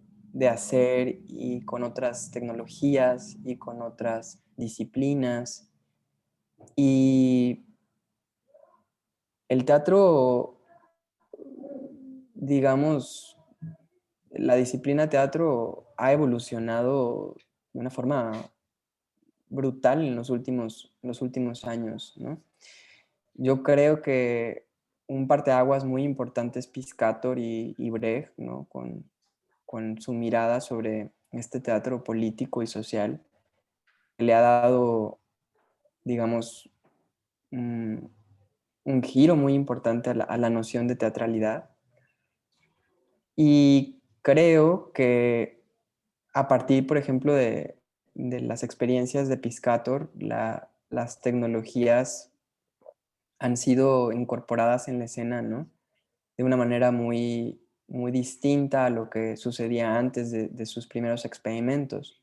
hacer y con otras tecnologías y con otras disciplinas. Y el teatro, digamos, la disciplina teatro ha evolucionado de una forma brutal en los últimos años, ¿no? Yo creo que un parteaguas muy importante es Piscator y Brecht, ¿no? Con su mirada sobre este teatro político y social, que le ha dado, digamos, un, un giro muy importante a la noción de teatralidad. Y creo que a partir, por ejemplo, de las experiencias de Piscator, las tecnologías han sido incorporadas en la escena, ¿no? De una manera muy, muy distinta a lo que sucedía antes de sus primeros experimentos.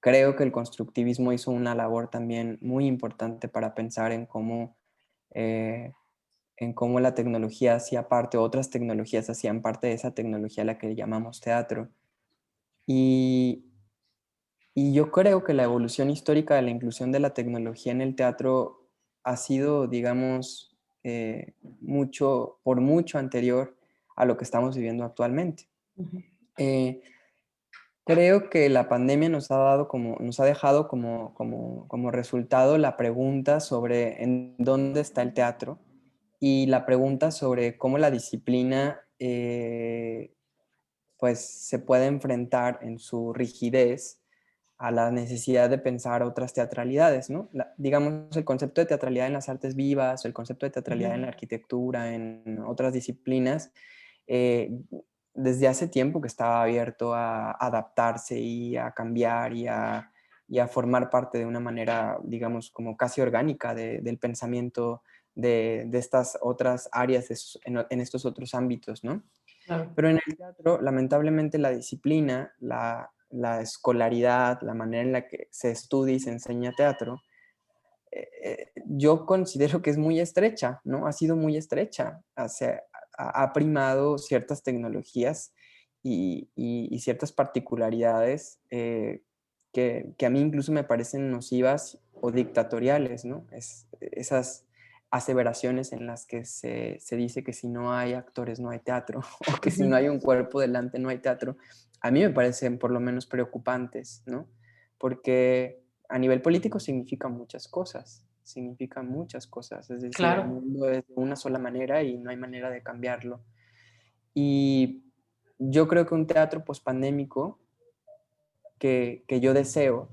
Creo que el constructivismo hizo una labor también muy importante para pensar eh, en cómo la tecnología hacía parte, otras tecnologías hacían parte de esa tecnología a la que llamamos teatro. Y, y yo creo que la evolución histórica de la inclusión de la tecnología en el teatro ha sido, digamos, por mucho anterior a lo que estamos viviendo actualmente. Ujú. Eh, Creo que la pandemia nos ha dejado como resultado la pregunta sobre en dónde está el teatro y la pregunta sobre cómo la disciplina pues se puede enfrentar en su rigidez a la necesidad de pensar otras teatralidades, ¿no? Digamos, el concepto de teatralidad en las artes vivas, el concepto de teatralidad en la Ujú. arquitectura, en otras disciplinas, eh, desde hace tiempo que estaba abierto a adaptarse y a cambiar y a formar parte de una manera, digamos, como casi orgánica del pensamiento de estas otras áreas, en estos otros ámbitos, ¿no? Claro. Pero en el teatro, lamentablemente, la disciplina, la escolaridad, la manera en la que se estudia y se enseña teatro, yo considero que es muy estrecha, ¿no? Ha sido muy estrecha. Ha primado ciertas tecnologías y ciertas particularidades que a mí incluso me parecen nocivas o dictatoriales, ¿no? Esas aseveraciones en las que se dice que si no hay actores no hay teatro, o que si no Ujú. hay un cuerpo delante no hay teatro, a mí me parecen por lo menos preocupantes, ¿no? Porque a nivel político significa muchas cosas, es decir, el Claro. mundo es de una sola manera y no hay manera de cambiarlo. Y yo creo que un teatro pospandémico que yo deseo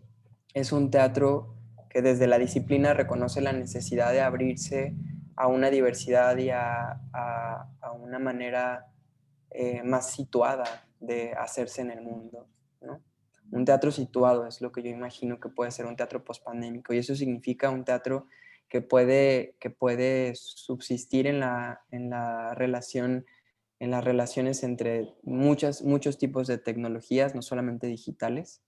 es un teatro que desde la disciplina reconoce la necesidad de abrirse a una diversidad y a una manera más situada de hacerse en el mundo, ¿no? Un teatro situado es lo que yo imagino que puede ser un teatro pospandémico y eso significa un teatro que puede subsistir en la relación, en las relaciones entre muchos tipos de tecnologías, no solamente digitales.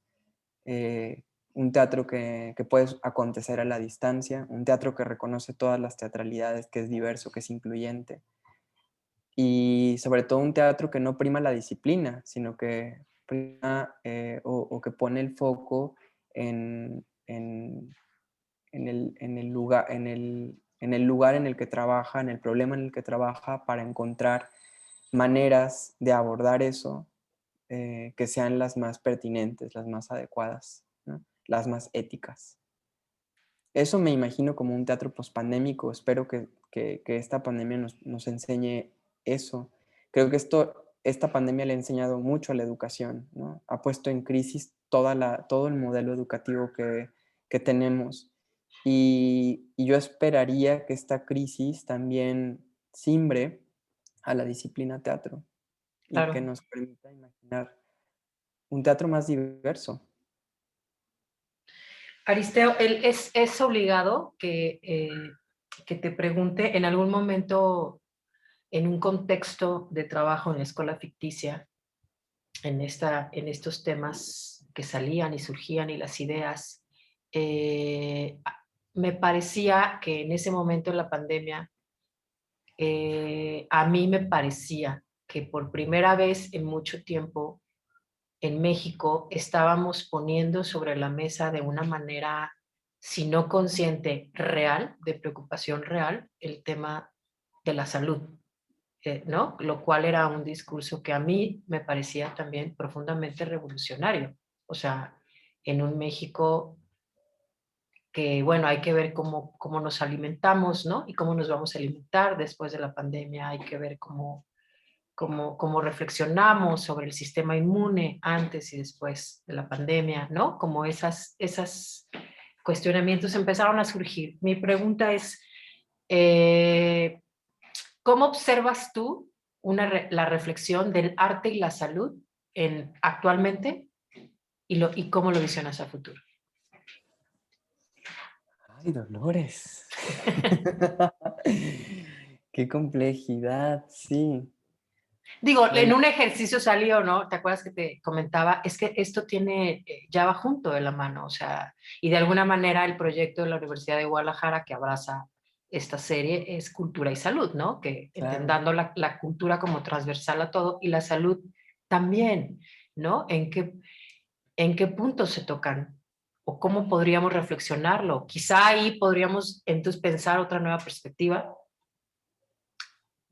eh, un teatro que puede acontecer a la distancia, un teatro que reconoce todas las teatralidades, que es diverso, que es incluyente, y sobre todo un teatro que no prima la disciplina, sino que prima o que pone el foco en el lugar, en el lugar en el que trabaja, en el problema en el que trabaja, para encontrar maneras de abordar eso que sean las más pertinentes, las más adecuadas, ¿no? Las más éticas. Eso me imagino como un teatro pospandémico. Espero que esta pandemia nos enseñe eso. Creo que esta pandemia le ha enseñado mucho a la educación, ¿no? Ha puesto en crisis todo el modelo educativo que tenemos. Y yo esperaría que esta crisis también simbre a la disciplina teatro y que Claro. nos permita imaginar un teatro más diverso. Aristeo, es obligado que te pregunte en algún momento, en un contexto de trabajo en la escuela ficticia, en estos temas que salían y surgían y las ideas, eh, me parecía que en ese momento de la pandemia, a mí me parecía que por primera vez en mucho tiempo en México estábamos poniendo sobre la mesa de una manera, si no consciente, real, de preocupación real, el tema de la salud, ¿no? Lo cual era un discurso que a mí me parecía también profundamente revolucionario. O sea, en un México que bueno, hay que ver cómo nos alimentamos, ¿no? Y cómo nos vamos a alimentar después de la pandemia, hay que ver cómo reflexionamos sobre el sistema inmune antes y después de la pandemia, ¿no? Como esas cuestionamientos empezaron a surgir. Mi pregunta es, eh, ¿cómo observas tú la reflexión del arte y la salud actualmente y cómo lo visionas a futuro? Ay, Dolores. Qué complejidad, sí. Digo, en Bueno, un ejercicio salió, ¿no? ¿Te acuerdas que te comentaba? Es que esto tiene, ya va junto de la mano, o sea, y de alguna manera el proyecto de la Universidad de Guadalajara que abraza esta serie es cultura y salud, ¿no? Que claro. entendiendo la cultura como transversal a todo y la salud también, ¿no? ¿En qué puntos se tocan? ¿O cómo podríamos reflexionarlo? Quizá ahí podríamos entonces pensar otra nueva perspectiva.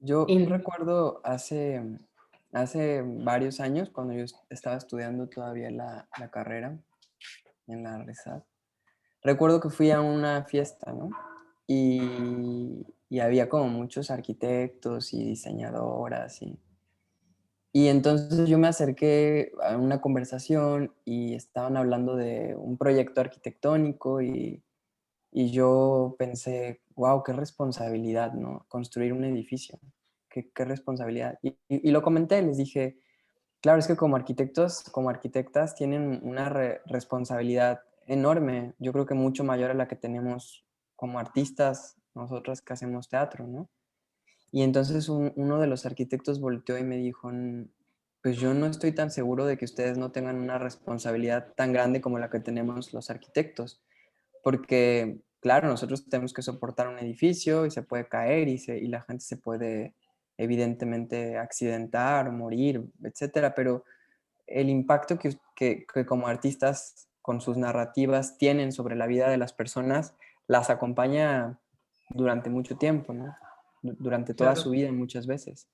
Yo In- recuerdo hace varios años, cuando yo estaba estudiando todavía la carrera en la RESAD, recuerdo que fui a una fiesta, ¿no? Y había como muchos arquitectos y diseñadoras y entonces yo me acerqué a una conversación y estaban hablando de un proyecto arquitectónico y yo pensé, wow, qué responsabilidad, ¿no? Construir un edificio, qué responsabilidad. Y lo comenté, les dije, claro, es que como arquitectos, como arquitectas tienen una responsabilidad enorme, yo creo que mucho mayor a la que tenemos como artistas, nosotros que hacemos teatro, ¿no? Y entonces uno de los arquitectos volteó y me dijo, pues yo no estoy tan seguro de que ustedes no tengan una responsabilidad tan grande como la que tenemos los arquitectos, porque claro, nosotros tenemos que soportar un edificio y se puede caer y la gente se puede evidentemente accidentar o morir, etcétera, pero el impacto que como artistas con sus narrativas tienen sobre la vida de las personas las acompaña durante mucho tiempo, ¿no? Durante toda su claro, vida muchas veces.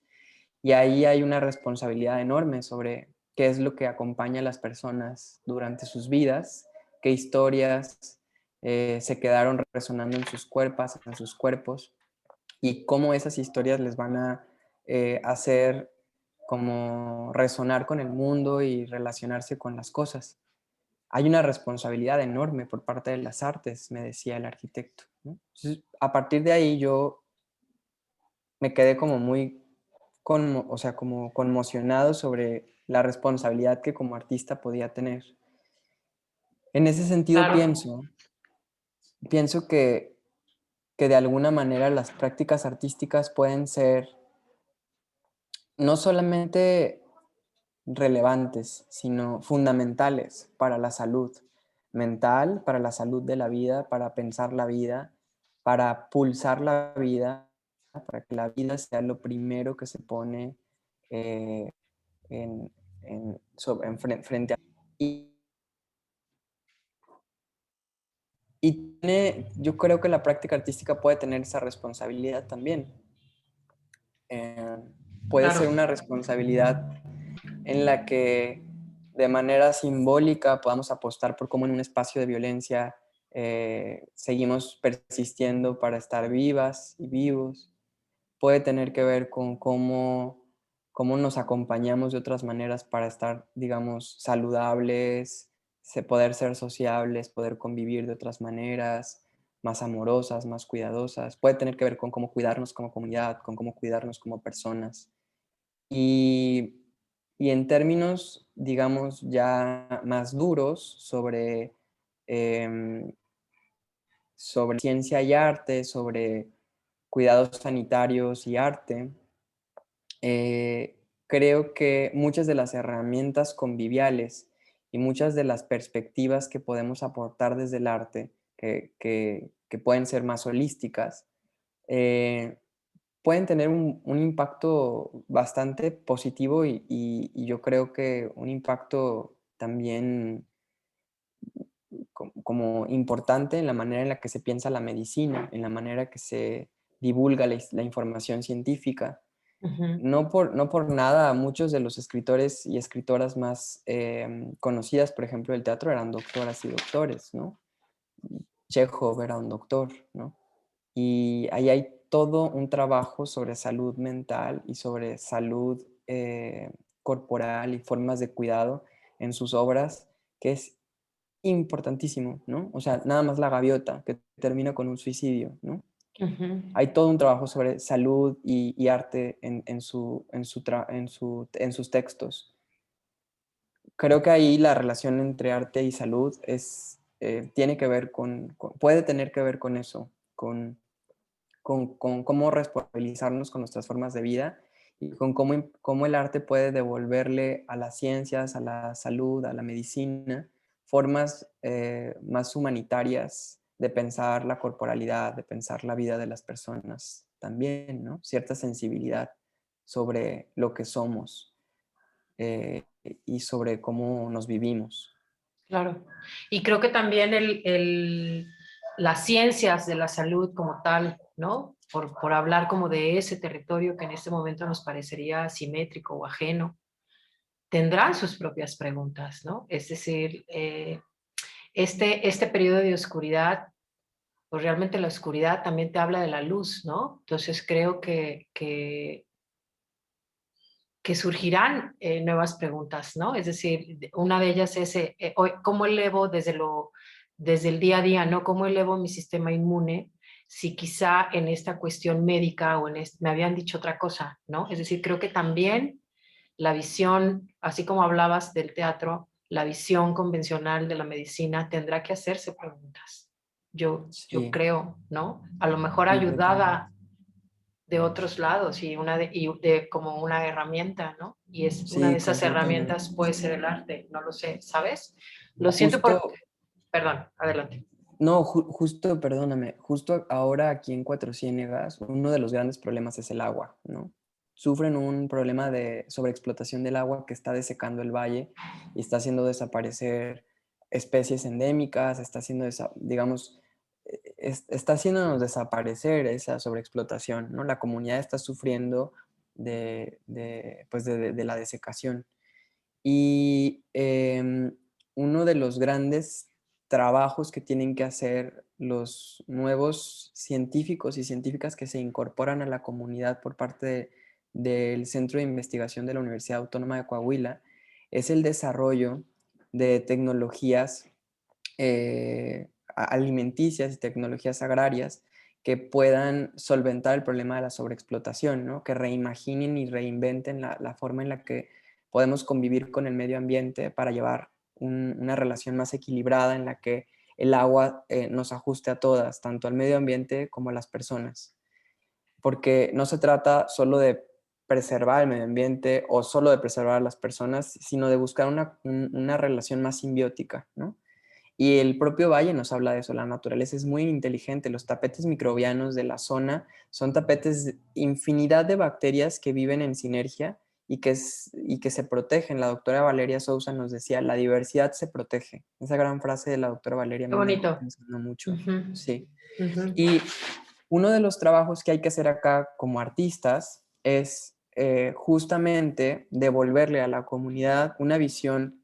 Y ahí hay una responsabilidad enorme sobre qué es lo que acompaña a las personas durante sus vidas, qué historias se quedaron resonando en sus cuerpos, en sus cuerpos, y cómo esas historias les van a hacer como resonar con el mundo y relacionarse con las cosas. Hay una responsabilidad enorme por parte de las artes, me decía el arquitecto, ¿no? Entonces, a partir de ahí yo me quedé como muy, o sea, como conmocionado sobre la responsabilidad que como artista podía tener. En ese sentido claro, pienso que de alguna manera las prácticas artísticas pueden ser no solamente relevantes, sino fundamentales para la salud mental, para la salud de la vida, para pensar la vida, para pulsar la vida, para que la vida sea lo primero que se pone eh, frente a... Y, yo creo que la práctica artística puede tener esa responsabilidad también. Eh, Puede ser claro. una responsabilidad en la que de manera simbólica podamos apostar por cómo en un espacio de violencia seguimos persistiendo para estar vivas y vivos. Puede tener que ver con cómo nos acompañamos de otras maneras para estar, digamos, saludables, poder ser sociables, poder convivir de otras maneras, más amorosas, más cuidadosas. Puede tener que ver con cómo cuidarnos como comunidad, con cómo cuidarnos como personas. Y, y en términos, digamos, ya más duros em, sobre ciencia y arte, sobre cuidados sanitarios y arte, creo que muchas de las herramientas conviviales y muchas de las perspectivas que podemos aportar desde el arte, que pueden ser más holísticas, eh, pueden tener un impacto bastante positivo y yo creo que un impacto también como importante en la manera en la que se piensa la medicina, en la manera que se divulga la información científica. Ujú. No por nada, muchos de los escritores y escritoras más conocidas, por ejemplo, del teatro, eran doctoras y doctores, ¿no? Chekhov era un doctor, ¿no? Y ahí hay todo un trabajo sobre salud mental y sobre salud corporal y formas de cuidado en sus obras, que es importantísimo, ¿no? O sea, nada más La Gaviota, que termina con un suicidio, ¿no? Ujú. Hay todo un trabajo sobre salud y arte en sus textos. Creo que ahí la relación entre arte y salud tiene que ver puede tener que ver con eso, con cómo responsabilizarnos con nuestras formas de vida y con cómo el arte puede devolverle a las ciencias, a la salud, a la medicina, formas más humanitarias de pensar la corporalidad, de pensar la vida de las personas también, ¿no? Cierta sensibilidad sobre lo que somos y sobre cómo nos vivimos. Claro. Y creo que también las ciencias de la salud como tal, ¿no? Por hablar como de ese territorio que en este momento nos parecería asimétrico o ajeno, tendrán sus propias preguntas, ¿no? Es decir, este periodo de oscuridad, pues realmente la oscuridad también te habla de la luz, ¿no? Entonces creo que surgirán nuevas preguntas, ¿no? Es decir, una de ellas es cómo elevo desde el día a día, ¿no? ¿Cómo elevo mi sistema inmune si quizá en esta cuestión médica o me habían dicho otra cosa, ¿no? Es decir, creo que también la visión, así como hablabas del teatro, la visión convencional de la medicina tendrá que hacerse preguntas. Yo Sí, creo, ¿no? A lo mejor completamente. ayudada de otros lados como una herramienta, ¿no? Y es una de Sí, esas completamente. herramientas puede ser el arte, no lo sé, ¿sabes? Lo siento Justo, perdón, adelante. no, justo, perdóname, justo ahora aquí en Cuatro Ciénegas, uno de los grandes problemas es el agua, ¿no? Sufren un problema de sobreexplotación del agua que está desecando el valle y está haciendo desaparecer especies endémicas, está haciendo, digamos, está haciéndonos desaparecer esa sobreexplotación, ¿no? La comunidad está sufriendo pues de la desecación. Y uno de los grandes trabajos que tienen que hacer los nuevos científicos y científicas que se incorporan a la comunidad por parte del Centro de Investigación de la Universidad Autónoma de Coahuila es el desarrollo de tecnologías alimenticias y tecnologías agrarias que puedan solventar el problema de la sobreexplotación, ¿no? Que reimaginen y reinventen la forma en la que podemos convivir con el medio ambiente para llevar una relación más equilibrada en la que el agua nos ajuste a todas, tanto al medio ambiente como a las personas. Porque no se trata solo de preservar el medio ambiente o solo de preservar a las personas, sino de buscar una relación más simbiótica, ¿no? Y el propio valle nos habla de eso, la naturaleza es muy inteligente, los tapetes microbianos de la zona son tapetes de infinidad de bacterias que viven en sinergia y que se protegen. La doctora Valeria Sousa nos decía, la diversidad se protege. Esa gran frase de la doctora Valeria a Qué mí me dejó bonito. pensando mucho. Ujú, Sí. ujú. Y uno de los trabajos que hay que hacer acá como artistas es justamente devolverle a la comunidad una visión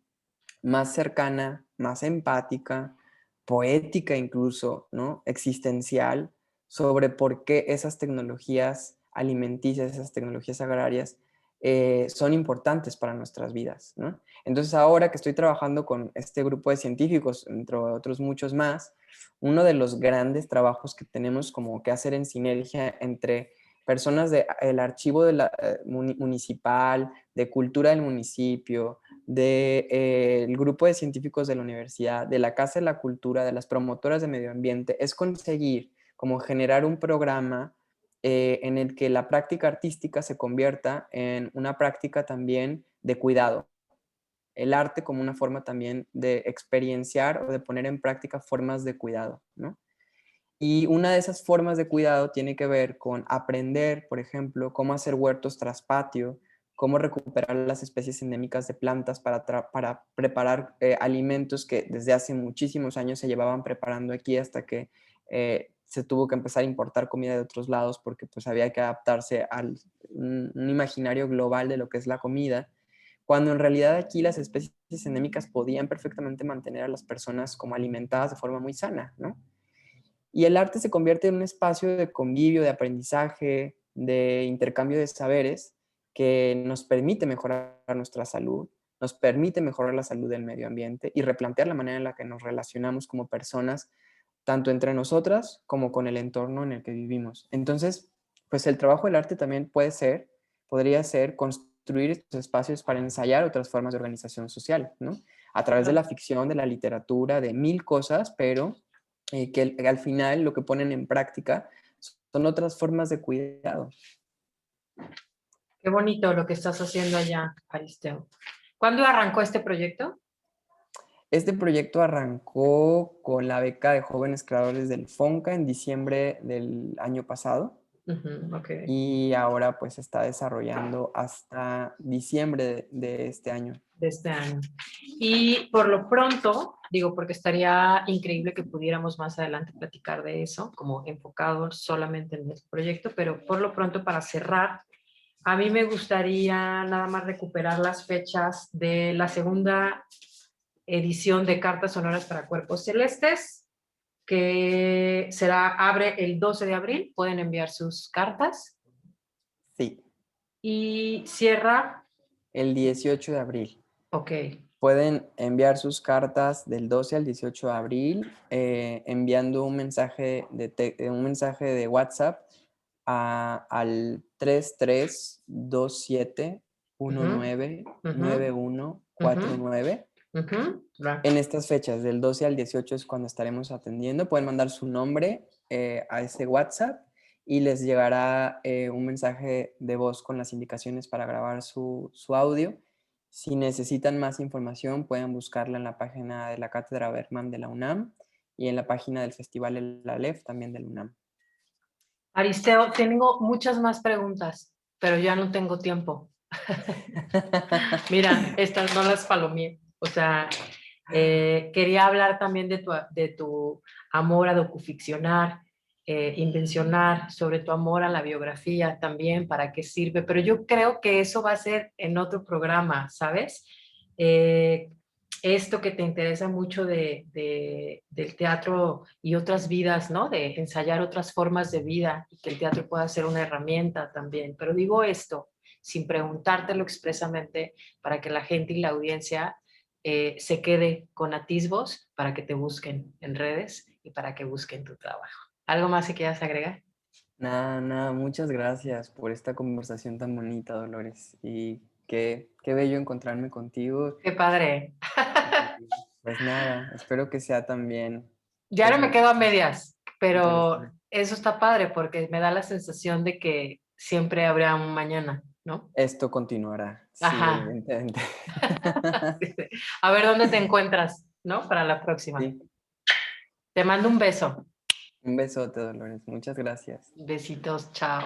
más cercana, más empática, poética incluso, ¿no? Existencial, sobre por qué esas tecnologías alimenticias, esas tecnologías agrarias son importantes para nuestras vidas, ¿no? Entonces ahora que estoy trabajando con este grupo de científicos, entre otros muchos más, uno de los grandes trabajos que tenemos como que hacer en sinergia entre personas del archivo municipal, de cultura del municipio, del grupo de científicos de la universidad, de la Casa de la Cultura, de las promotoras de medio ambiente, es conseguir como generar un programa en el que la práctica artística se convierta en una práctica también de cuidado. El arte como una forma también de experienciar o de poner en práctica formas de cuidado, ¿no? Y una de esas formas de cuidado tiene que ver con aprender, por ejemplo, cómo hacer huertos tras patio, cómo recuperar las especies endémicas de plantas para preparar alimentos que desde hace muchísimos años se llevaban preparando aquí hasta que se tuvo que empezar a importar comida de otros lados porque pues había que adaptarse a un imaginario global de lo que es la comida, cuando en realidad aquí las especies endémicas podían perfectamente mantener a las personas como alimentadas de forma muy sana, ¿no? Y el arte se convierte en un espacio de convivio, de aprendizaje, de intercambio de saberes que nos permite mejorar nuestra salud, nos permite mejorar la salud del medio ambiente y replantear la manera en la que nos relacionamos como personas, tanto entre nosotras como con el entorno en el que vivimos. Entonces, pues el trabajo del arte también podría ser construir estos espacios para ensayar otras formas de organización social, ¿no? A través de la ficción, de la literatura, de mil cosas, pero que al final lo que ponen en práctica son otras formas de cuidado. Qué bonito lo que estás haciendo allá, Aristeo. ¿Cuándo arrancó este proyecto? Este proyecto arrancó con la beca de jóvenes creadores del FONCA en diciembre del año pasado Ok. y ahora pues se está desarrollando hasta diciembre de este año. De este año. Y por lo pronto, digo, porque estaría increíble que pudiéramos más adelante platicar de eso, como enfocado solamente en el proyecto, pero por lo pronto para cerrar, a mí me gustaría nada más recuperar las fechas de la segunda edición de Cartas Sonoras para Cuerpos Celestes, que abre el 12 de abril, pueden enviar sus cartas. Sí, Y cierra, el 18 de abril. ok. Pueden enviar sus cartas del 12 al 18 de abril enviando un mensaje de WhatsApp al 3327199149. En estas fechas, del 12 al 18 es cuando estaremos atendiendo. Pueden mandar su nombre a ese WhatsApp y les llegará un mensaje de voz con las indicaciones para grabar su audio. Si necesitan más información, pueden buscarla en la página de la Cátedra Bergman de la UNAM y en la página del Festival El Aleph también del UNAM. Aristeo, tengo muchas más preguntas, pero ya no tengo tiempo. Mira, estas no las palomeé. O sea, quería hablar también de tu amor a docuficcionar, invencionar, sobre tu amor a la biografía también, para qué sirve, pero yo creo que eso va a ser en otro programa, ¿sabes? Esto que te interesa mucho del teatro y otras vidas, ¿no? De ensayar otras formas de vida y que el teatro pueda ser una herramienta también. Pero digo esto sin preguntártelo expresamente para que la gente y la audiencia se quede con atisbos para que te busquen en redes y para que busquen tu trabajo. ¿Algo más que quieras agregar? Nada, nada, muchas gracias por esta conversación tan bonita, Dolores. Y qué bello encontrarme contigo. Qué padre. Pues nada, espero que sea también Ya pues no me muy quedo a medias, pero interesante. eso está padre porque me da la sensación de que siempre habrá un mañana, ¿no? Esto continuará, sí, Ajá. evidentemente. A ver dónde te encuentras, ¿no? Para la próxima. Sí, Te mando un beso. un besote, Dolores. Muchas gracias. Besitos, chao.